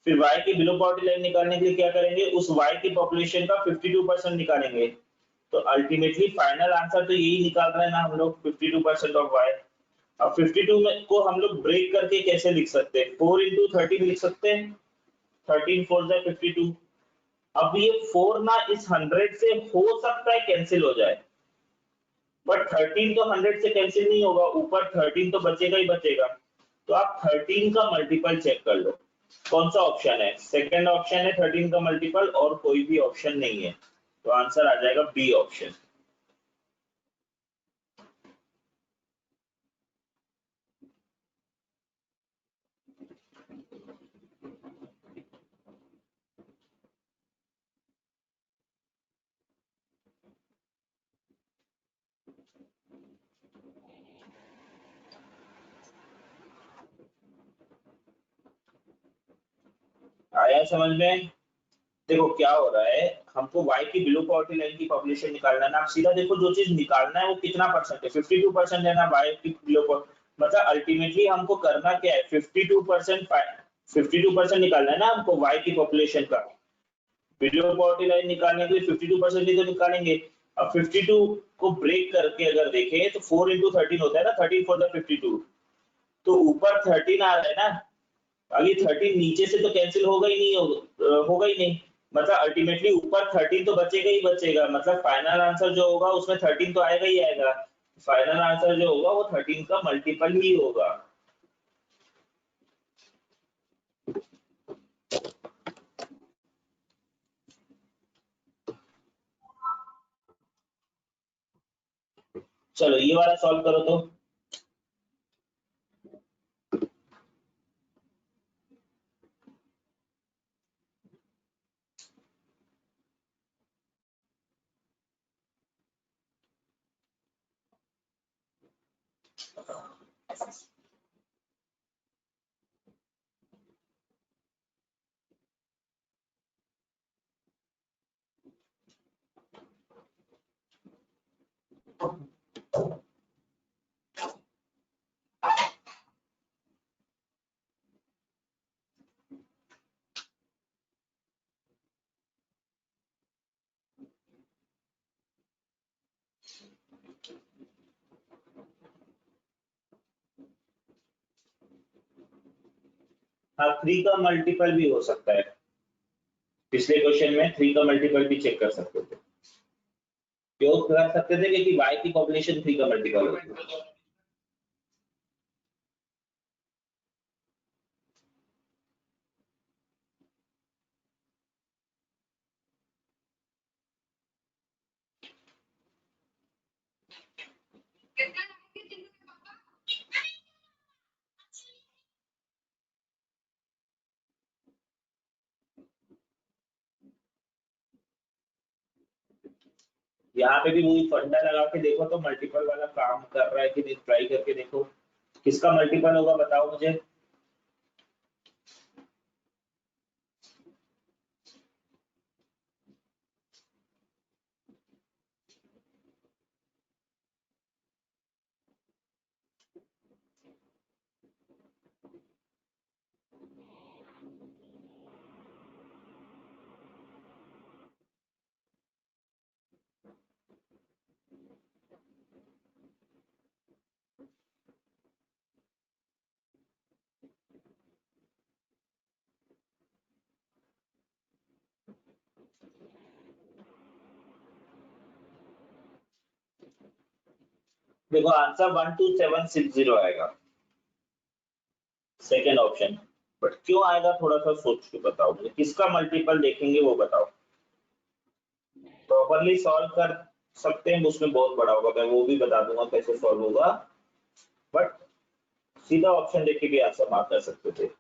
फिर y की बिलो पॉवर्टी लाइन निकालने के लिए क्या करेंगे, उस y की पॉपुलेशन का 52% निकालेंगे। तो अल्टीमेटली फाइनल आंसर तो यही निकाल रहे हैं ना हम लोग, 52% ऑफ y। अब 52 में को हम लोग ब्रेक करके कैसे लिख सकते हैं, 4 into 13 लिख सकते हैं। 13 4 जा 52। अब ये 4 ना इस 100 से हो सकता है कैंसिल हो जाए, बट 13 तो 100 से कैंसिल नहीं होगा, ऊपर 13 तो बचेगा ही बचेगा। तो आप 13 का मल्टीपल चेक कर लो, कौन सा ऑप्शन है, सेकंड ऑप्शन है 13 का मल्टीपल, और कोई भी ऑप्शन नहीं है। तो आंसर आ जाएगा बी ऑप्शन। आया समझ में? देखो क्या हो रहा है, हमको y की बिलो पॉवर्टी लाइन की पॉपुलेशन निकालना है ना। आप सीधा देखो जो चीज निकालना है वो कितना परसेंट है, 52% है ना y की बिलो, मतलब अल्टीमेटली हमको करना क्या है, 52%, 52% निकालना है ना हमको y की पॉपुलेशन का। बिलो पॉवर्टी लाइन निकालने के लिए 52% ही तो निकालेंगे। अब 52 को ब्रेक करके अगर देखें तो 4 into 13 होता है ना, 13 for the 52। तो ऊपर 13 आ रहा है ना, अब ये 13 नीचे से तो कैंसिल होगा ही नहीं, होगा ही नहीं। मतलब अल्टीमेटली ऊपर 13 तो बचेगा ही बचेगा, मतलब फाइनल आंसर जो होगा उसमें 13 तो आएगा ही आएगा। फाइनल आंसर जो होगा वो 13 का मल्टीपल ही होगा। चलो ये वाला सॉल्व करो तो। हाँ 3 का मल्टीपल भी हो सकता है, पिछले क्वेश्चन में 3 का मल्टीपल भी चेक कर सकते थे। क्यों कर सकते थे? क्योंकि y की पॉपुलेशन 3 का मल्टीपल होती है। यहाँ पे भी वही फंडा लगा के देखो तो मल्टीपल वाला काम कर रहा है कि नहीं, ट्राई करके देखो किसका मल्टीपल होगा, बताओ मुझे। देखो आंसर 12760 आएगा, सेकेंड ऑप्शन। बट क्यों आएगा थोड़ा सा सोच के बताओ मुझे, किसका मल्टीपल देखेंगे वो बताओ। प्रॉपरली सॉल्व कर सकते हैं, उसमें बहुत बड़ा होगा, मैं वो भी बता दूंगा कैसे सॉल्व होगा, बट सीधा ऑप्शन देख के भी आंसर मार्क कर सकते थे।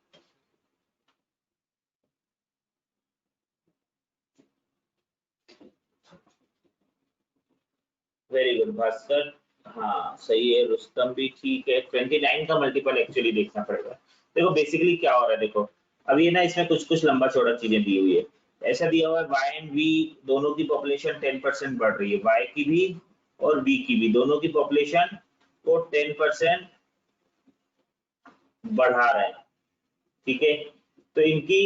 वेरी गुड भास्कर, हाँ सही है, रुस्तम भी ठीक है। 29 का मल्टीपल एक्चुअली देखना पड़ेगा। देखो बेसिकली क्या हो रहा है, देखो अब ये ना इसमें कुछ कुछ लंबा चौड़ा चीजें दी हुई है। ऐसा दिया हुआ है y एंड v दोनों की पॉपुलेशन 10% बढ़ रही है, y की भी और v की भी, दोनों की पॉपुलेशन को 10% बढ़ा रहे हैं, ठीक है। तो इनकी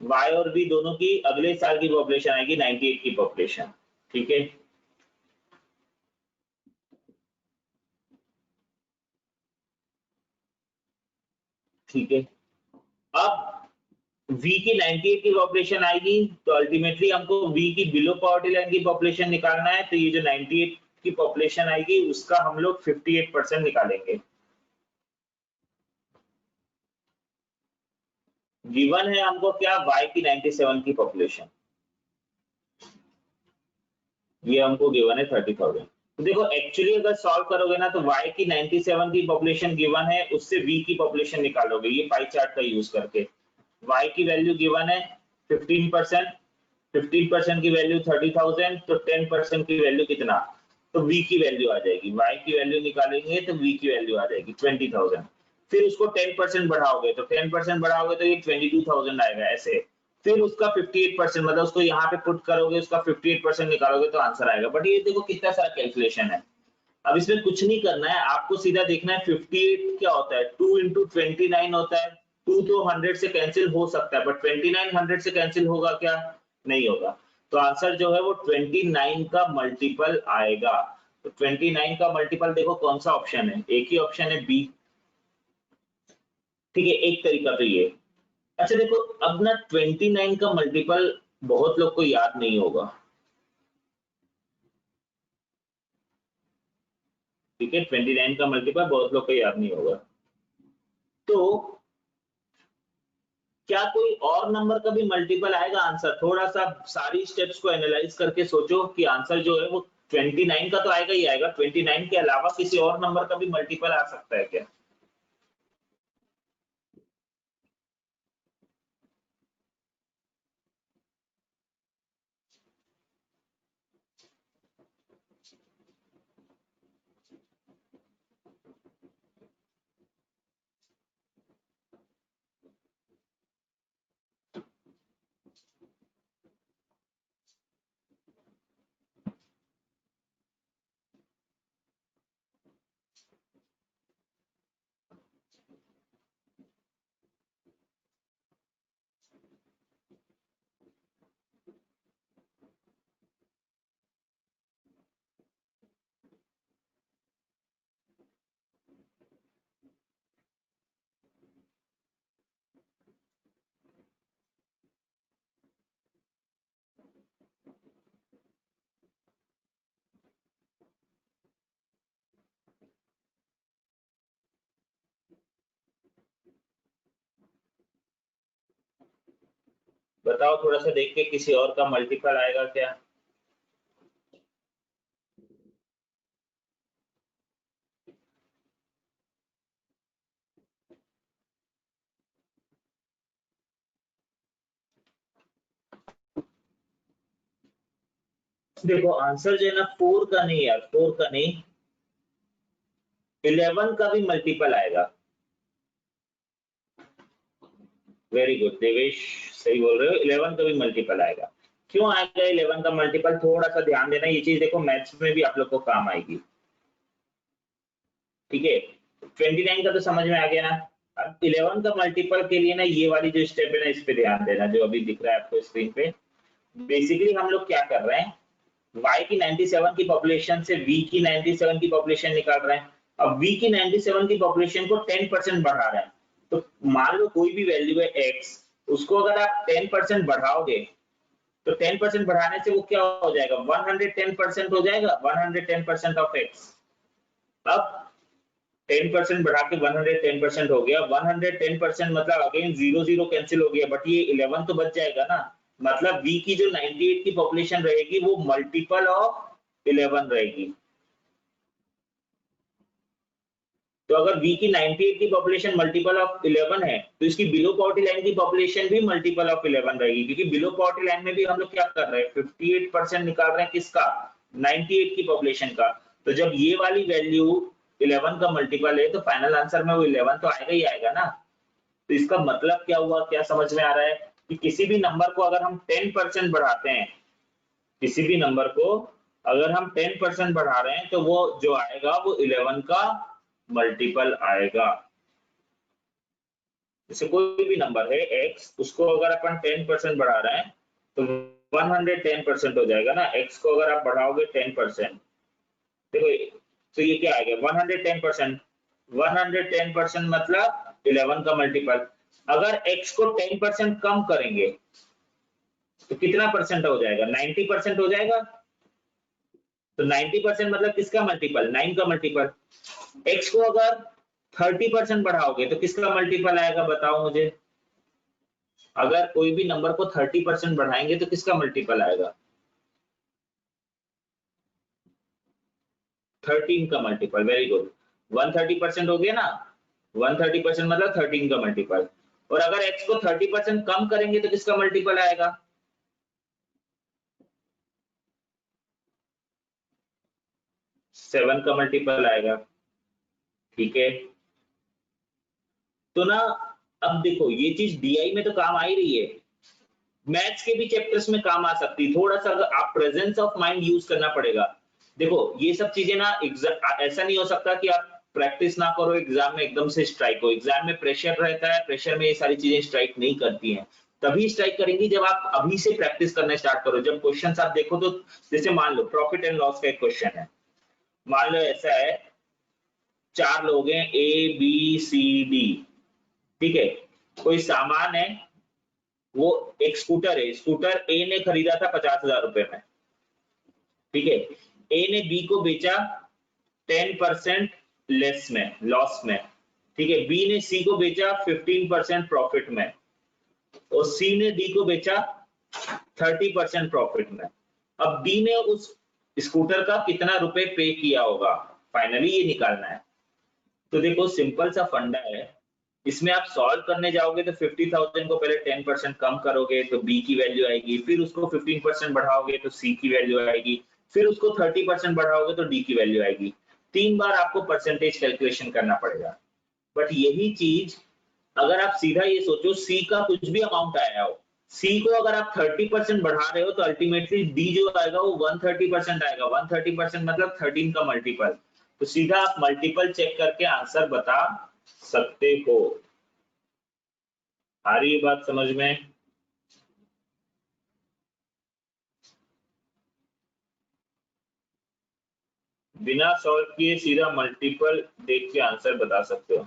y और v दोनों की अगले साल की पॉपुलेशन आएगी 98 की पॉपुलेशन, ठीक है। ठीक है, अब v की 98 की पॉपुलेशन आएगी तो अल्टीमेटली हमको v की बिलो पॉवर्टी लाइन की पॉपुलेशन निकालना है, तो ये जो 98 की पॉपुलेशन आएगी उसका हम लोग 58% निकालेंगे। गिवन है हमको क्या, y की 97 की पॉपुलेशन, ये हमको गिवन है 30,000। तो देखो एक्चुअली अगर सॉल्व करोगे ना तो y की 97 की पॉपुलेशन गिवन है, उससे v की पॉपुलेशन निकालोगे ये पाई चार्ट का यूज करके। y की वैल्यू गिवन है 15%, 15% की वैल्यू 30,000, तो 10% की वैल्यू कितना, तो v की वैल्यू आ जाएगी, y की वैल्यू निकालेंगे तो v की वैल्यू आ जाएगी 20,000। फिर उसको 10% बढ़ाओगे तो 10% बढ़ाओगे तो ये 22,000 आएगा ऐसे। फिर उसका 58% मतलब उसको यहाँ पे पुट करोगे, उसका 58% निकालोगे तो आंसर आएगा। बट ये देखो कितना सारा कैलकुलेशन है। अब इसमें कुछ नहीं करना है, आपको सीधा देखना है 58 क्या होता है, 2 इंटू 29 होता है। 2 तो 100 से कैंसिल हो सकता है, बट 29 100 से कैंसिल होगा क्या, नहीं होगा। तो आंसर जो है वो 29 का मल्टीपल आएगा। तो 29 का मल्टीपल देखो कौन सा ऑप्शन है, एक ही ऑप्शन है बी, ठीक है। एक तरीका तो ये। अच्छा देखो अब ना 29 का मल्टीपल बहुत लोग को याद नहीं होगा, ठीक है। 29 का मल्टीपल बहुत लोग को याद नहीं होगा, तो क्या कोई और नंबर का भी मल्टीपल आएगा आंसर, थोड़ा सा सारी स्टेप्स को एनालाइज करके सोचो कि आंसर जो है वो 29 का तो आएगा ही आएगा, 29 के अलावा किसी और नंबर का भी मल्टीपल आ सकता है क्या। बताओ थोड़ा सा देख के, किसी और का मल्टीपल आएगा क्या? देखो आंसर जो है ना 4 का नहीं यार, 4 का नहीं, 11 का भी मल्टीपल आएगा। वेरी गुड देवेश, सही बोल रहे हो, 11 का भी मल्टीपल आएगा। क्यों आएगा 11 का मल्टीपल? थोड़ा सा ध्यान देना, ये चीज देखो मैथ्स में भी आप लोग को काम आएगी। ठीक है, 29 का तो समझ में आ गया ना। अब 11 का मल्टीपल के लिए ना ये वाली जो स्टेप है ना, इस पे ध्यान देना, जो अभी दिख रहा है आपको स्क्रीन पे। बेसिकली हम लोग क्या कर रहे हैं, y की 97 की पॉपुलेशन से v की 97 की पॉपुलेशन निकाल रहे हैं। अब v की 97 की पॉपुलेशन को 10% बढ़ा रहे हैं। तो मान लो कोई भी वैल्यू है x, उसको अगर आप 10% बढ़ाओगे तो 10% बढ़ाने से वो क्या हो जाएगा, 110% हो जाएगा, 110% ऑफ x। अब 10% बढ़ा के 110% हो गया, 110% मतलब अगेन 0 0 कैंसिल हो गया, बट ये 11 तो बच जाएगा ना। मतलब v की जो 98 की पॉपुलेशन रहेगी वो मल्टीपल ऑफ 11 रहेगी। तो अगर v की 98 की पॉपुलेशन मल्टीपल ऑफ 11 है, तो इसकी बिलो पॉवर्टी लाइन की पॉपुलेशन भी मल्टीपल ऑफ 11 रहेगी, क्योंकि बिलो पॉवर्टी लाइन में भी हम लोग क्या कर रहे हैं, 58% निकाल रहे हैं, किसका, 98 की पॉपुलेशन का। तो जब ये वाली वैल्यू 11 का मल्टीपल है, तो फाइनल आंसर में वो 11 तो आएगा ही आएगा ना। तो इसका मतलब क्या हुआ, क्या समझ में आ रहा है, कि किसी भी नंबर को अगर हम 10% बढ़ाते हैं, किसी भी नंबर को अगर हम 10% बढ़ा रहे हैं, तो वो जो आएगा वो 11 का मल्टीपल आएगा। जैसे कोई भी नंबर है x, उसको अगर अपन 10% बढ़ा रहे हैं तो 110% हो जाएगा ना। x को अगर आप बढ़ाओगे 10%, देखो तो ये क्या आ गया, 110%। 110% मतलब 11 का मल्टीपल। अगर x को 10% कम करेंगे तो कितना परसेंट हो जाएगा, 90% हो जाएगा। तो 90% मतलब किसका मल्टीपल, 9 का मल्टीपल। x को अगर 30% बढ़ाओगे तो किसका मल्टीपल आएगा, बताओ मुझे। अगर कोई भी नंबर को 30% बढ़ाएंगे तो किसका मल्टीपल आएगा, 13 का मल्टीपल। वेरी गुड, 130% हो गया ना, 130% मतलब 13 का मल्टीपल। और अगर x को 30% कम करेंगे तो किसका मल्टीपल आएगा, 7 का मल्टीपल आएगा। ठीक है, तो ना अब देखो ये चीज डीआई में तो काम आ ही रही है, मैथ्स के भी चैप्टर्स में काम आ सकती है। थोड़ा सा अगर आप प्रेजेंस ऑफ माइंड यूज करना पड़ेगा। देखो ये सब चीजें ना ऐसा नहीं हो सकता कि आप प्रैक्टिस ना करो, एग्जाम में एकदम से स्ट्राइक हो। एग्जाम में प्रेशर रहता है, प्रेशर में ये सारी चीजें स्ट्राइक नहीं करती हैं। तभी स्ट्राइक करेंगी जब आप अभी से प्रैक्टिस करना स्टार्ट करो। जब क्वेश्चन आप देखो तो जैसे मान लो प्रॉफिट एंड लॉस का एक क्वेश्चन है, मान लो ऐसा है, 4 लोग हैं ए बी सी डी। ठीक है, कोई सामान है, वो एक स्कूटर है, स्कूटर ए ने खरीदा था 50,000 रुपए में। ठीक है, ए ने बी को बेचा 10% लेस में, लॉस में। ठीक है, बी ने सी को बेचा 15% प्रॉफिट में, और सी ने डी को बेचा 30% प्रॉफिट में। अब डी ने उस स्कूटर का कितना रुपए पे किया होगा, फाइनली ये निकालना है। तो देखो सिंपल सा फंडा है, इसमें आप सॉल्व करने जाओगे तो 50,000 को पहले 10% कम करोगे तो बी की वैल्यू आएगी, फिर उसको 15% बढ़ाओगे तो सी की वैल्यू आएगी, फिर उसको 30% बढ़ाओगे तो डी की वैल्यू आएगी। 3 बार आपको परसेंटेज कैलकुलेशन करना पड़ेगा। बट यही चीज अगर आप सीधा ये सोचो, सी का कुछ भी अमाउंट आया हो, सी को अगर आप 30% बढ़ा रहे हो तो अल्टीमेटली डी जो आएगा वो 130% आएगा। 130% मतलब 13 का मल्टीपल। तो सीधा आप मल्टीपल चेक करके आंसर बता सकते हो। आ रही है बात समझ में? बिना सॉल्व किए सीधा मल्टीपल देख के आंसर बता सकते हो।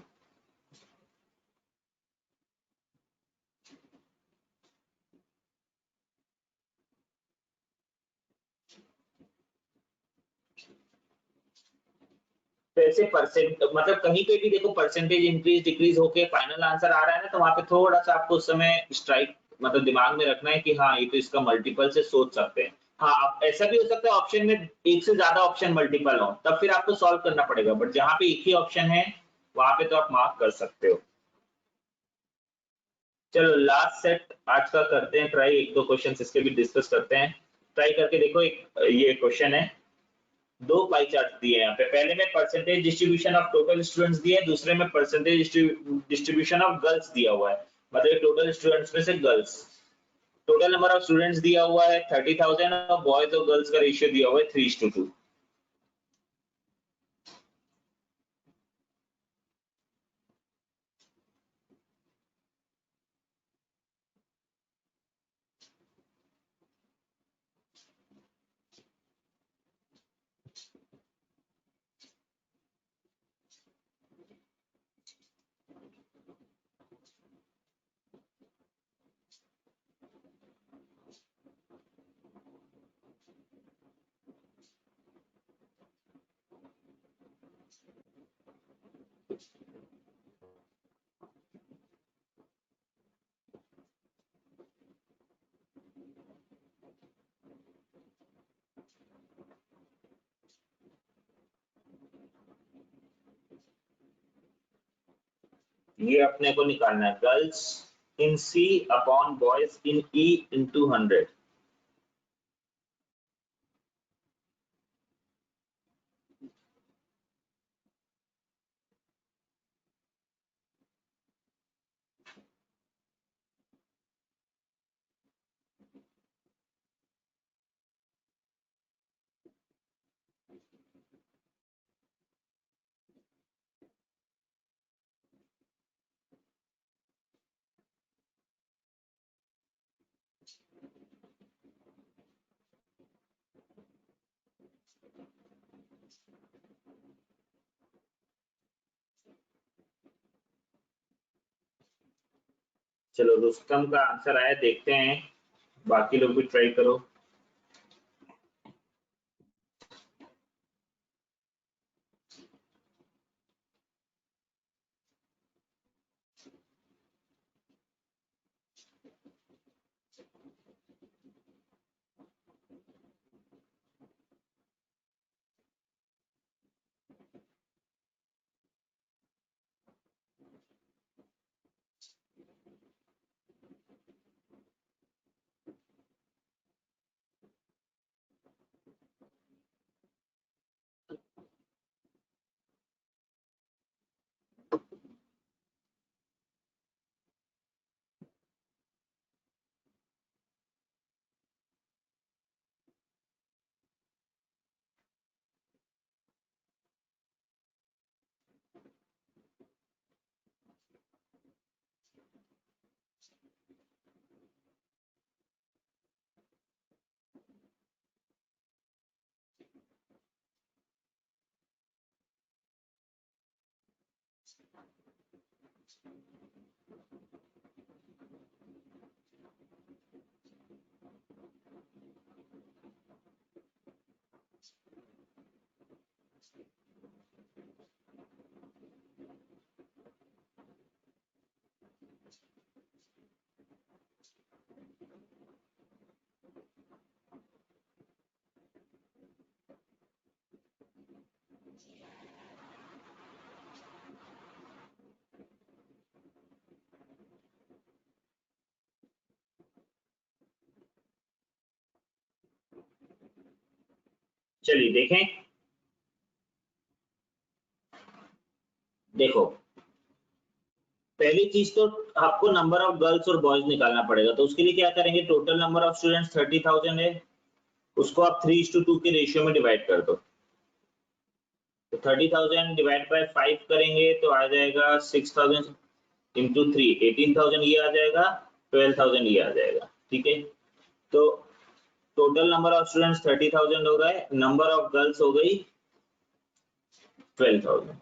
तो ऐसे परसेंट मतलब कहीं पे भी देखो परसेंटेज इंक्रीज डिक्रीज होके फाइनल आंसर आ रहा है ना, तो वहां पे थोड़ा सा आपको उस समय स्ट्राइक मतलब दिमाग में रखना है कि हाँ ये तो इसका मल्टीपल से सोच सकते हैं। हाँ आप ऐसा भी हो सकता है ऑप्शन में एक से ज्यादा ऑप्शन मल्टीपल हो, तब फिर आपको सॉल्व करना पड़ेगा, बट जहां पे एक ही ऑप्शन है वहां पे तो आप मार्क कर सकते हो। चलो लास्ट सेट आज का करते हैं ट्राई, एक दो क्वेश्चंस इसके भी डिस्कस करते हैं। ट्राई करके देखो, एक ये क्वेश्चन है, दो पाई चार्ट दिए हैं यहाँ पे, पहले में percentage distribution of total students दिए है, दूसरे में परसेंटेज डिस्ट्रीब्यूशन ऑफ गर्ल्स दिया हुआ है, मतलब टोटल स्टूडेंट्स में से girls. Total number of students दिया हुआ है 30,000 और बॉयज और गर्ल्स का रेशियो दिया हुआ है 3:2। ये अपने को निकालना है, girls in C upon boys in E into 100। चलो रुस्तम का आंसर आया, देखते हैं बाकी लोग भी ट्राई करो। चलिए देखें, देखो पहली चीज तो आपको नंबर ऑफ गर्ल्स और बॉयज निकालना पड़ेगा, तो उसके लिए क्या करेंगे, टोटल नंबर ऑफ स्टूडेंट्स 30,000 है, उसको आप 3:2 के रेशियो में डिवाइड कर दो। तो 30,000 डिवाइड बाय 5 करेंगे तो आ जाएगा 6,000 इंटू 3, 18,000 ये आ जाएगा, 12,000 ये आ जाएगा। ठीक है, तो टोटल नंबर ऑफ स्टूडेंट्स 30,000 हो गए, नंबर ऑफ गर्ल्स हो गई 12,000।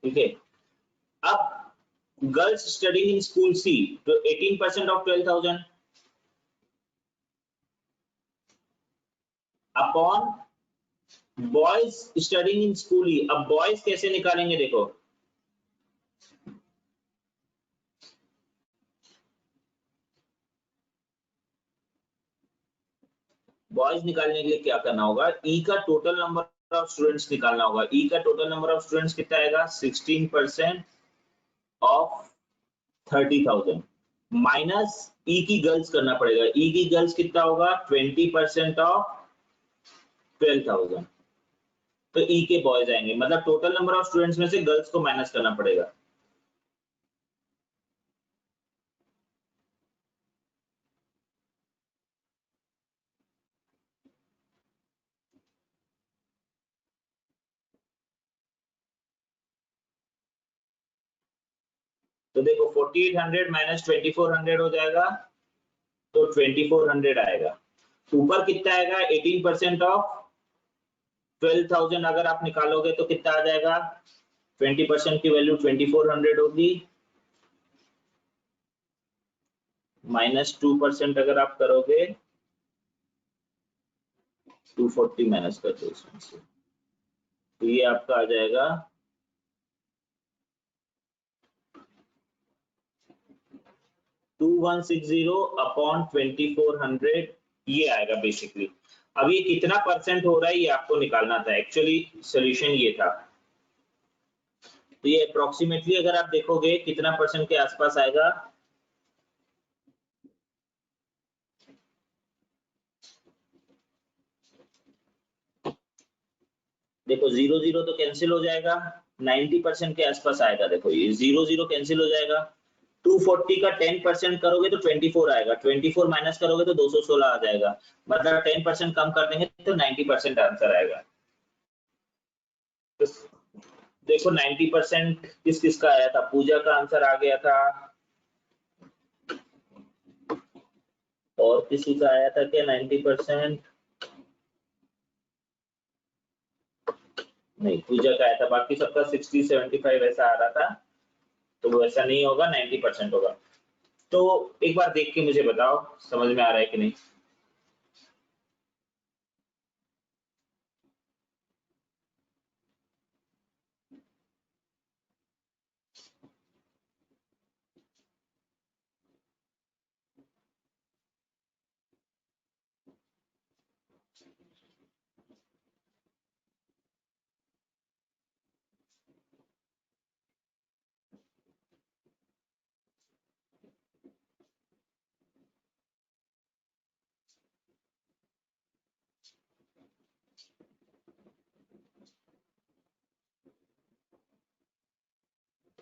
ठीक है, अब girls studying in school C, तो 18% of 12,000 upon boys studying in school E. अब बॉयज कैसे निकालेंगे, देखो, बॉयज निकालने के लिए क्या करना होगा, ई का टोटल नंबर ऑफ स्टूडेंट्स निकालना होगा। ई का टोटल नंबर ऑफ स्टूडेंट्स कितना आएगा, 16% ऑफ 30,000 माइनस ई की गर्ल्स करना पड़ेगा। ई की गर्ल्स कितना होगा, 20% ऑफ 12,000। तो ई के बॉयज आएंगे, मतलब टोटल नंबर ऑफ स्टूडेंट्स में से गर्ल्स को माइनस करना पड़ेगा। तो देखो 4800 माइनस 2400 हो जाएगा, तो 2400 आएगा। ऊपर कितना आएगा, 18% ऑफ 12,000 अगर आप निकालोगे तो कितना आ जाएगा, 20% की वैल्यू 2400 होगी, माइनस 2% अगर आप करोगे 240 माइनस कर दो इसमें से, तो ये आपका आ जाएगा 2160 अपॉन 2400, ये आएगा बेसिकली। अब ये कितना परसेंट हो रहा है ये आपको निकालना था, एक्चुअली सोल्यूशन ये था। तो ये अप्रोक्सीमेटली अगर आप देखोगे कितना परसेंट के आसपास आएगा, देखो 0 तो कैंसिल हो जाएगा, 90% के आसपास आएगा। देखो ये 0 कैंसिल हो जाएगा, 240 का 10% करोगे तो 24 आएगा, 24 माइनस करोगे तो 216 आ जाएगा, मतलब 10% कम कर देंगे तो 90% आंसर आएगा। तो देखो 90% किस किस का आया था, पूजा का आंसर आ गया था, और किसी का आया था क्या 90%, नहीं पूजा का आया था, बाकी सबका 60-75 ऐसा आ रहा था। तो वो ऐसा नहीं होगा, 90% होगा। तो एक बार देख के मुझे बताओ समझ में आ रहा है कि नहीं।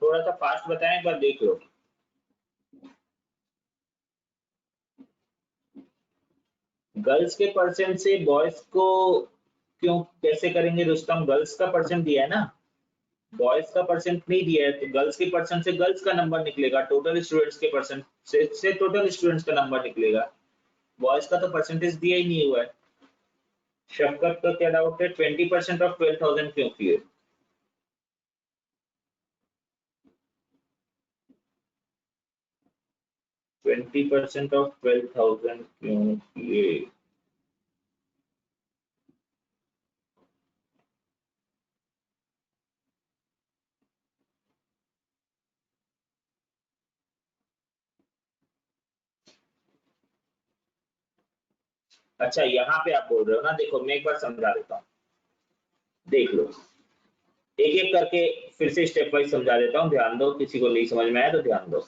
थोड़ा सा फास्ट बताएं, एक बार देख लो। गर्ल्स के परसेंट से बॉयज को क्यों कैसे करेंगे रुस्तम, गर्ल्स का परसेंट दिया है ना, बॉयज का परसेंट नहीं दिया है, तो गर्ल्स के परसेंट से गर्ल्स का नंबर निकलेगा, टोटल स्टूडेंट्स के परसेंट से टोटल स्टूडेंट्स का नंबर निकलेगा। बॉयज का तो परसेंटेज दिया ही नहीं हुआ है। शफकत का क्या डाउट है, 20% ऑफ 12,000 क्यों किए, 20% ऑफ 12,000 क्यों किए। अच्छा यहाँ पे आप बोल रहे हो ना, देखो मैं एक बार समझा देता हूँ, देख लो एक एक करके फिर से स्टेप वाइज समझा देता हूँ, ध्यान दो, किसी को नहीं समझ में आया तो ध्यान दो।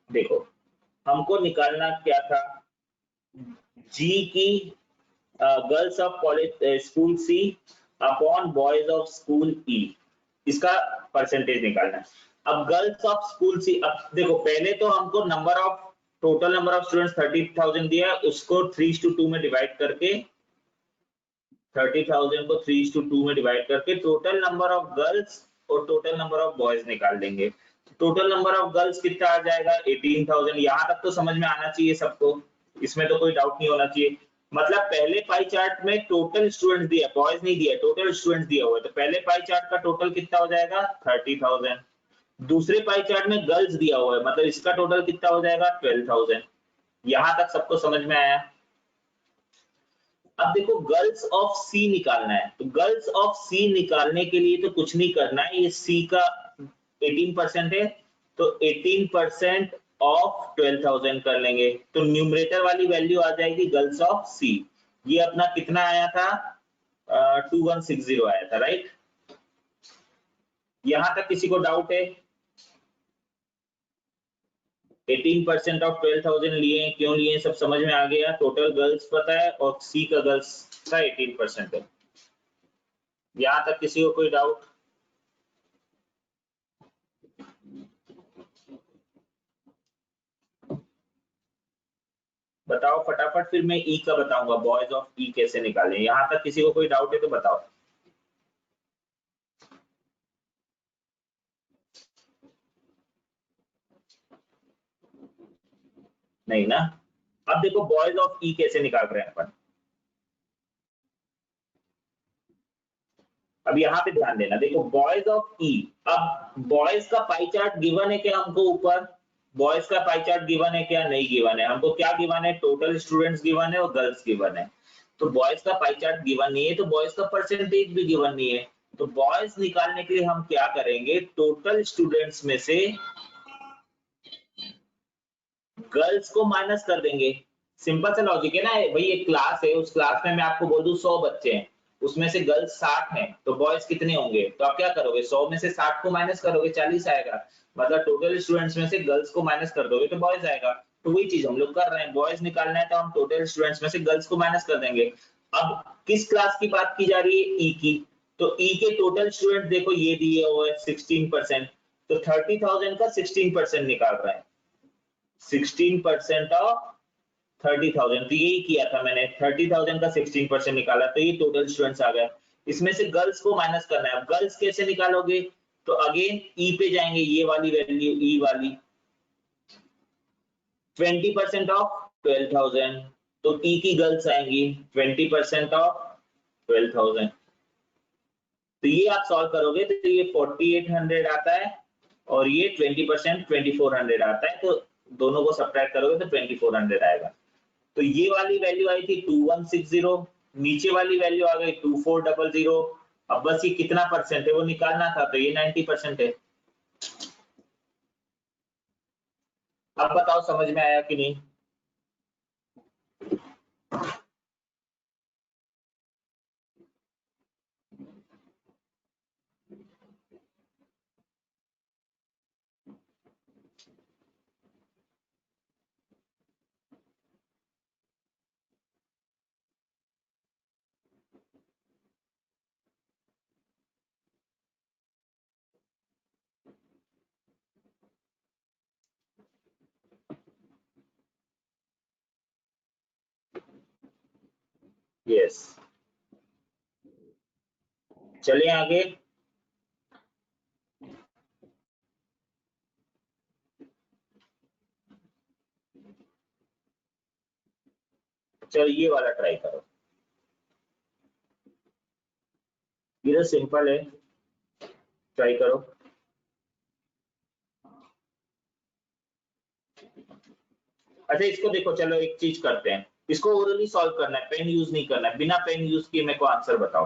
देखो हमको निकालना क्या था, जी की girls of college school C upon boys of school E, इसका परसेंटेज निकालना है। अब गर्ल्स ऑफ स्कूल सी, अब देखो पहले तो हमको number of total number of students 30,000 दिया, उसको 3:2 में डिवाइड करके 30,000 को 3:2 में डिवाइड करके टोटल नंबर ऑफ गर्ल्स और टोटल नंबर ऑफ बॉयज निकाल देंगे। टोटल नंबर ऑफ गर्ल्स कितना आ जाएगा 18,000। यहाँ तक तो समझ में आना चाहिए सबको, इसमें तो कोई डाउट नहीं होना चाहिए। मतलब पहले पाई चार्ट में टोटल स्टूडेंट्स दिया, बॉयज नहीं दिया, टोटल स्टूडेंट्स दिया हुआ है, तो पहले पाई चार्ट का टोटल कितना हो जाएगा 30,000। दूसरे पाई चार्ट में गर्ल्स दिया हुआ है, मतलब इसका टोटल कितना हो जाएगा 12,000। यहाँ तक सबको समझ में आया। अब देखो गर्ल्स ऑफ सी निकालना है, तो गर्ल्स ऑफ सी निकालने के लिए तो कुछ नहीं करना है, ये सी का 18% है, तो 18% ऑफ 12,000 कर लेंगे तो न्यूमरेटर वाली वैल्यू आ जाएगी गर्ल्स ऑफ सी। ये अपना कितना आया था 2160 आया था, राइट। यहां तक किसी को डाउट है? 18% ऑफ 12,000 लिए, क्यों लिए सब समझ में आ गया। टोटल गर्ल्स पता है और सी का गर्ल्स का 18% है। यहां तक किसी को कोई डाउट? बताओ फटाफट, फिर मैं ई का बताऊंगा बॉयज ऑफ ई कैसे निकालें। यहां तक किसी को कोई डाउट है तो बताओ। नहीं ना। अब देखो बॉयज ऑफ ई कैसे निकाल रहे हैं अपन। अब यहाँ पे ध्यान देना, देखो बॉयज ऑफ ई। अब बॉयज का पाई चार्ट गिवन है क्या हमको ऊपर? बॉयज का पाई चार्ट गिवन है क्या? नहीं गिवन है। हमको क्या गिवन है? टोटल स्टूडेंट्स गिवन है और गर्ल्स गिवन है। तो बॉयज का पाई चार्ट गिवन नहीं है तो बॉयज का परसेंटेज भी गिवन नहीं है। तो बॉयज निकालने के लिए हम क्या करेंगे? टोटल स्टूडेंट्स में से गर्ल्स को माइनस कर देंगे। सिंपल सा लॉजिक है ना भाई। एक क्लास है, उस क्लास में मैं आपको बोल दूं 100 बच्चे हैं, उसमें से गर्ल्स 60 हैं, तो बॉयज कितने होंगे? तो आप क्या करोगे? 100 में से 60 को माइनस करोगे, 40 आएगा। मतलब टोटल स्टूडेंट्स में से गर्ल्स को माइनस कर दोगे तो बॉयज आएगा। तो वही चीज हम लोग कर रहे हैं, बॉयज निकालना है तो हम टोटल स्टूडेंट्स में से गर्ल्स को माइनस कर देंगे। अब किस क्लास की बात की जा रही है? ई की। तो ई के टोटल स्टूडेंट देखो ये दिए हुए 16%, तो 30,000 का 16% निकाल रहे हैं। 16% ऑफ 30,000, तो यही किया था मैंने। 30,000 का 16% निकाला तो ये टोटल स्टूडेंट्स आ गए। इसमें से गर्ल्स को माइनस करना है। अब गर्ल्स कैसे निकालोगे? तो अगेन ई पे जाएंगे, ये वाली वैल्यू ई वाली 20% ऑफ 12,000, तो ई की गर्ल्स आएंगी 20% ऑफ 12,000। तो ये आप सॉल्व करोगे तो ये 4800 आता है और ये 20% 2400 आता है। तो दोनों को सब्ट्रैक्ट करोगे तो 2400 आएगा। तो ये वाली वैल्यू आई थी 2160, नीचे वाली वैल्यू आ गई 2400। अब बस ये कितना परसेंट है वो निकालना था, तो ये 90% है। अब बताओ समझ में आया कि नहीं? यस, चलिए आगे। चलो ये वाला ट्राई करो, ये तो सिंपल है, ट्राई करो। अच्छा इसको देखो, चलो एक चीज करते हैं, इसको ओरली सॉल्व करना है, पेन यूज नहीं करना है। बिना पेन यूज किए मेरे को आंसर बताओ।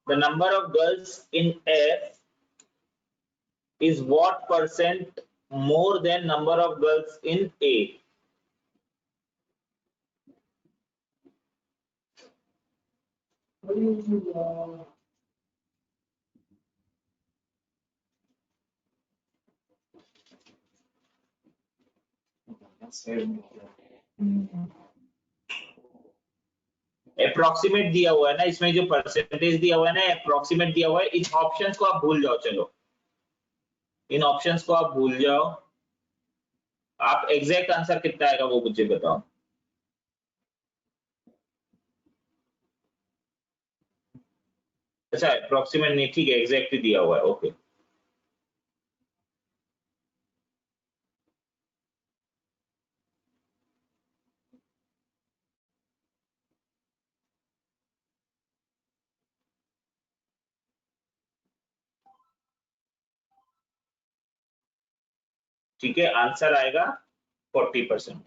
The number of girls in F is what percent more than number of girls in A? Approximate दिया हुआ है ना इसमें, जो परसेंटेज दिया हुआ है ना अप्रोक्सीमेट दिया हुआ है। इन ऑप्शंस को आप भूल जाओ, चलो इन ऑप्शंस को आप भूल जाओ। आप एग्जैक्ट आंसर कितना आएगा वो मुझे बताओ। अच्छा अप्रोक्सीमेट नहीं, ठीक है एग्जैक्ट ही दिया हुआ है, ओके। ठीक है आंसर आएगा 40%।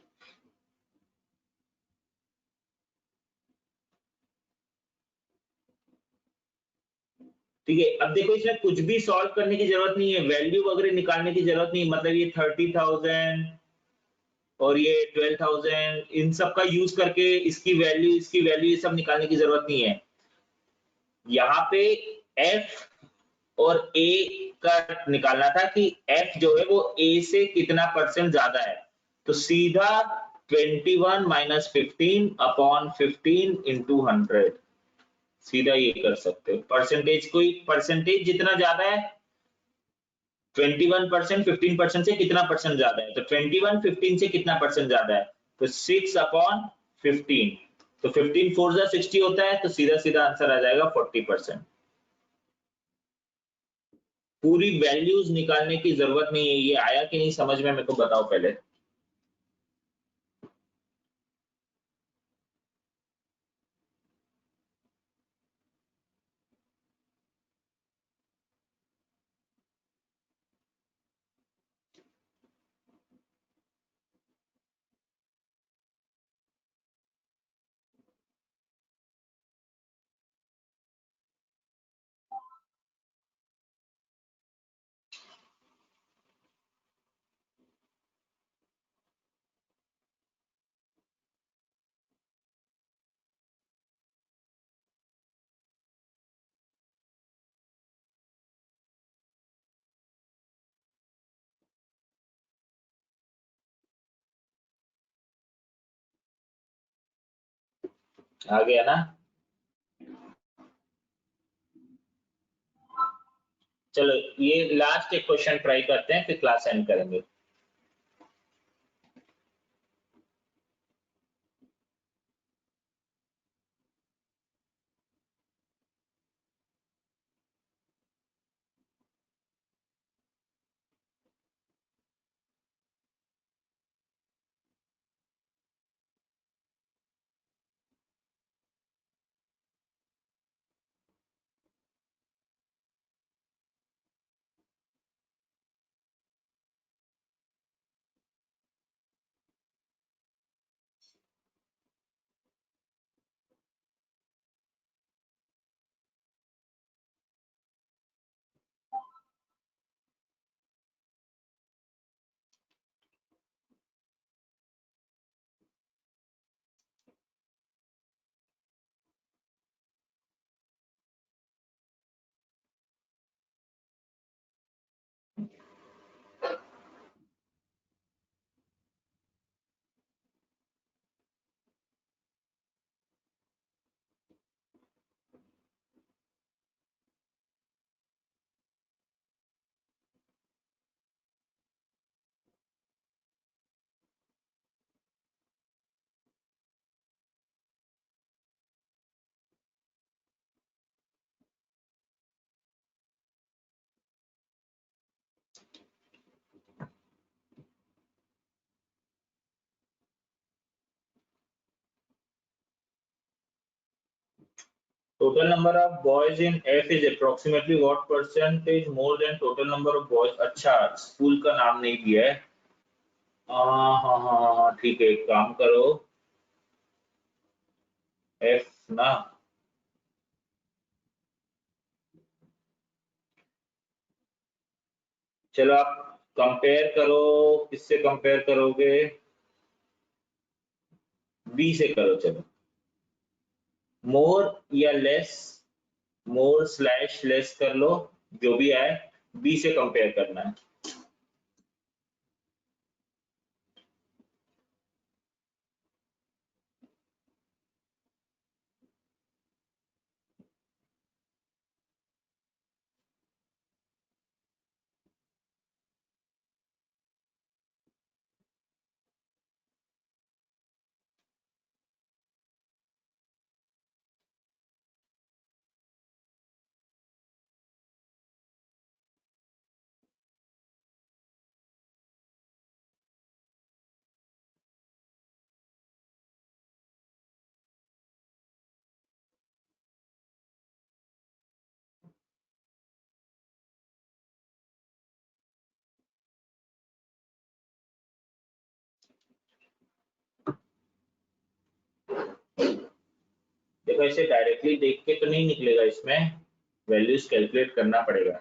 ठीक है, अब देखो इसमें कुछ भी सॉल्व करने की जरूरत नहीं है, वैल्यू वगैरह निकालने की जरूरत नहीं, मतलब ये 30,000 और ये 12,000 इन सब का यूज करके इसकी वैल्यू ये सब निकालने की जरूरत नहीं है। यहाँ पे एफ और ए का निकालना था कि एफ जो है वो ए से कितना परसेंट ज्यादा है, तो सीधा 21 माइनस 15 अपॉन 15 इंटू 100, सीधा ये कर सकते हो। परसेंटेज, कोई परसेंटेज जितना ज्यादा है 21% 15% से कितना परसेंट ज्यादा है, तो 21 15 से कितना परसेंट ज्यादा है, तो 6 अपॉन 15, तो 15 4 जा 60 होता है, तो सीधा सीधा आंसर आ जाएगा 40%। पूरी वैल्यूज निकालने की जरूरत नहीं है। ये आया कि नहीं समझ में, मेरे को बताओ पहले। आ गया ना? चलो ये लास्ट एक क्वेश्चन ट्राई करते हैं, फिर क्लास एंड करेंगे। Total number of boys in F is approximately what percentage more than total number of boys? अच्छा, स्कूल का नाम नहीं दिया है। हाँ हाँ हाँ हाँ, ठीक है, एक काम करो, एफ ना, चलो आप कंपेयर करो, किससे कंपेयर करोगे? बी से करो, चलो। मोर या लेस, मोर स्लैश लेस कर लो, जो भी आए, बी से कंपेयर करना है। देखो, इसे डायरेक्टली देख के तो नहीं निकलेगा इसमें, वैल्यूज कैलकुलेट करना पड़ेगा।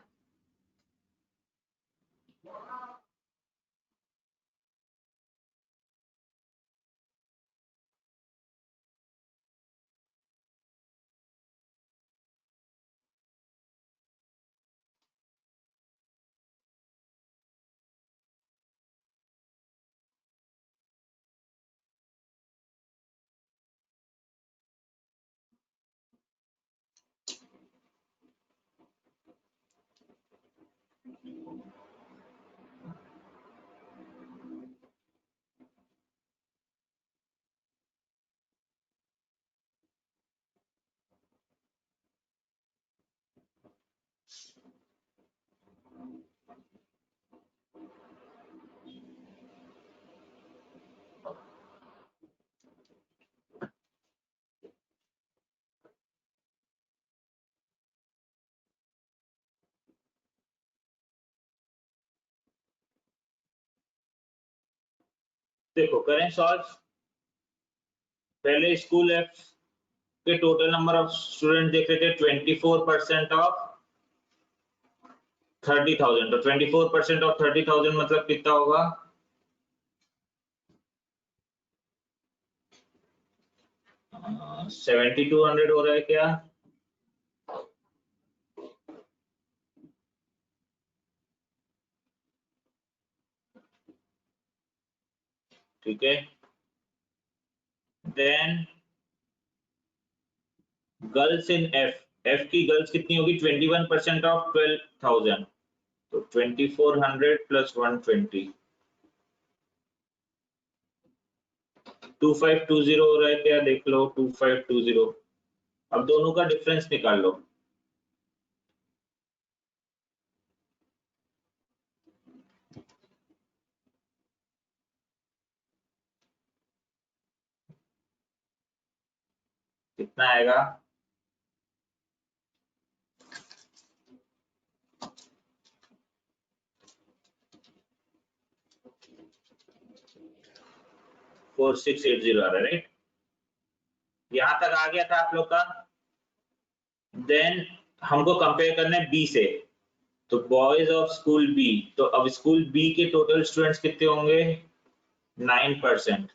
देखो करें सॉल्व। पहले स्कूल एफ के टोटल नंबर ऑफ स्टूडेंट देख रहे थे 24% ऑफ 30,000, तो 24% ऑफ 30,000 मतलब कितना होगा? 7,200 हो रहा है क्या? ठीक है, देन गर्ल्स इन एफ की गर्ल्स कितनी होगी? 21% ऑफ 12,000, तो 2,400 प्लस 120, 2520 हो रहा है क्या? देख लो 2520। अब दोनों का डिफरेंस निकाल लो। कितना आएगा? 4680 आ रहा है, राइट? यहां तक आ गया था आप लोग का। देन हमको कंपेयर करना है बी से, तो बॉयज ऑफ स्कूल बी, तो अब स्कूल बी के टोटल स्टूडेंट्स कितने होंगे? 9%।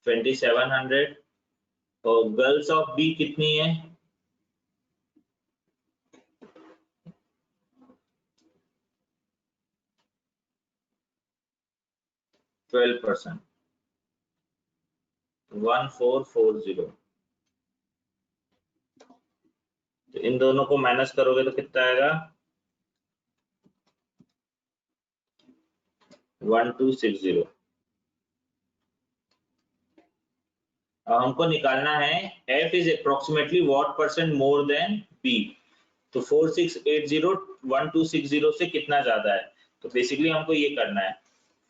$2,700। और गर्ल्स ऑफ बी कितनी है? 12%, 1440। तो इन दोनों को माइनस करोगे तो कितना आएगा? 1260। अब हमको निकालना है f is approximately what percent more than b। तो 4680 1260 से कितना ज्यादा है? तो बेसिकली हमको ये करना है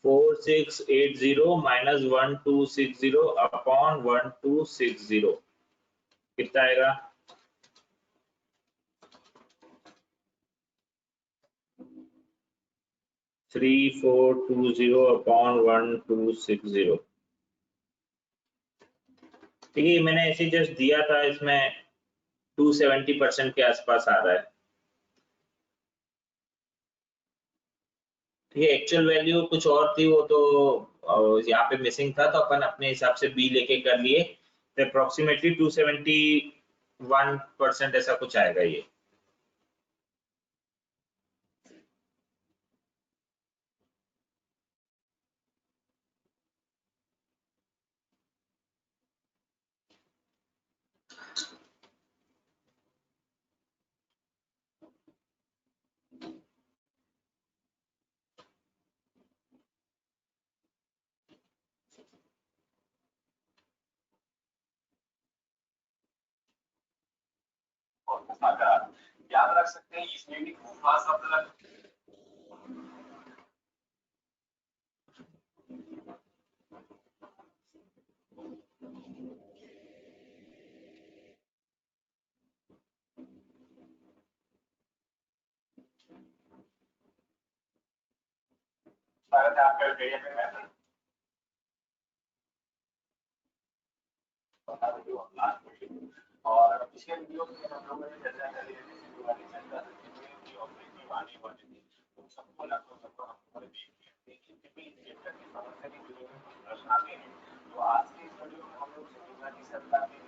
4680 माइनस 1260 अपॉन 1260, कितना आएगा? 3420 अपॉन 1260। ठीक है, मैंने ऐसे जस्ट दिया था, इसमें 270% के आसपास आ रहा है। ठीक है, एक्चुअल वैल्यू कुछ और थी, वो तो यहाँ पे मिसिंग था, तो अपन अपने हिसाब से बी लेके कर लिए, तो अप्रोक्सीमेटली 271% ऐसा कुछ आएगा ये। याद रख सकते हैं इस मीटिंग को खास अपना स्वागत है आपका मीडिया पे मैटर और पिछले वीडियो में हम लोगों ने चर्चा करी है वाली चर्चा की ऑब्जेक्टिव आने वाली थी तो सबको लगभग हमने देखी कि चैप्टर की समस्या की वीडियो में प्रश्न आते हैं तो आज के इस वीडियो में हम लोग समझना की सरकार ने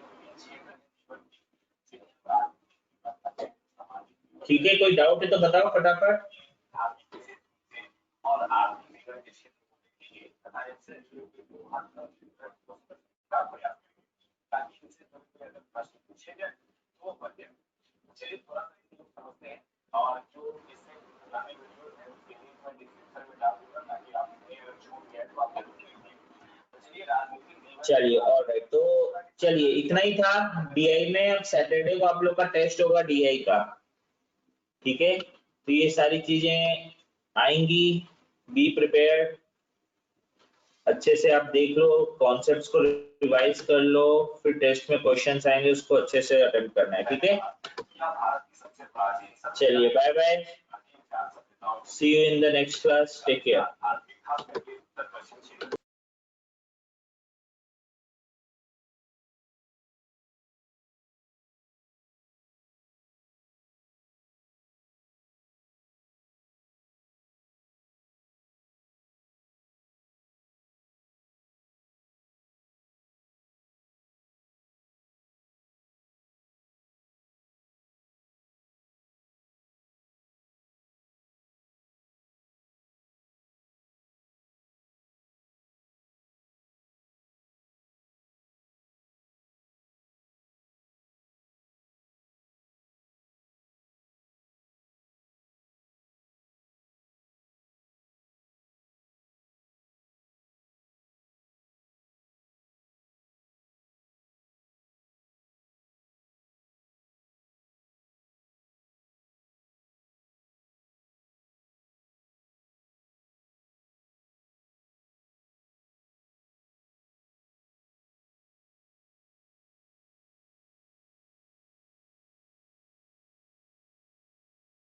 ठीक है, कोई डाउट है तो बताओ फटाफट। और आर्थिक जीवन के क्षेत्र में लिए ताकि इनसे अगर प्रश्न पूछे जाए तो बन जाए। चलिए थोड़ा सा समझते हैं और जो इससे पुराने वीडियो है उसके लिंक मैं डिस्क्रिप्शन में डाल दूंगा ताकि आप छूट गया तो आप चलिए राजनीतिक चलिए ऑलराइट, तो चलिए इतना ही था डीआई में। अब सैटरडे को आप लोग का टेस्ट होगा डीआई का, ठीक है। तो ये सारी चीजें आएंगी, बी प्रिपेयर्ड, अच्छे से आप देख लो, कॉन्सेप्ट्स को रिवाइज कर लो, फिर टेस्ट में क्वेश्चंस आएंगे उसको अच्छे से अटेम्प्ट करना है, ठीक है। चलिए bye bye, see you in the next class, take care.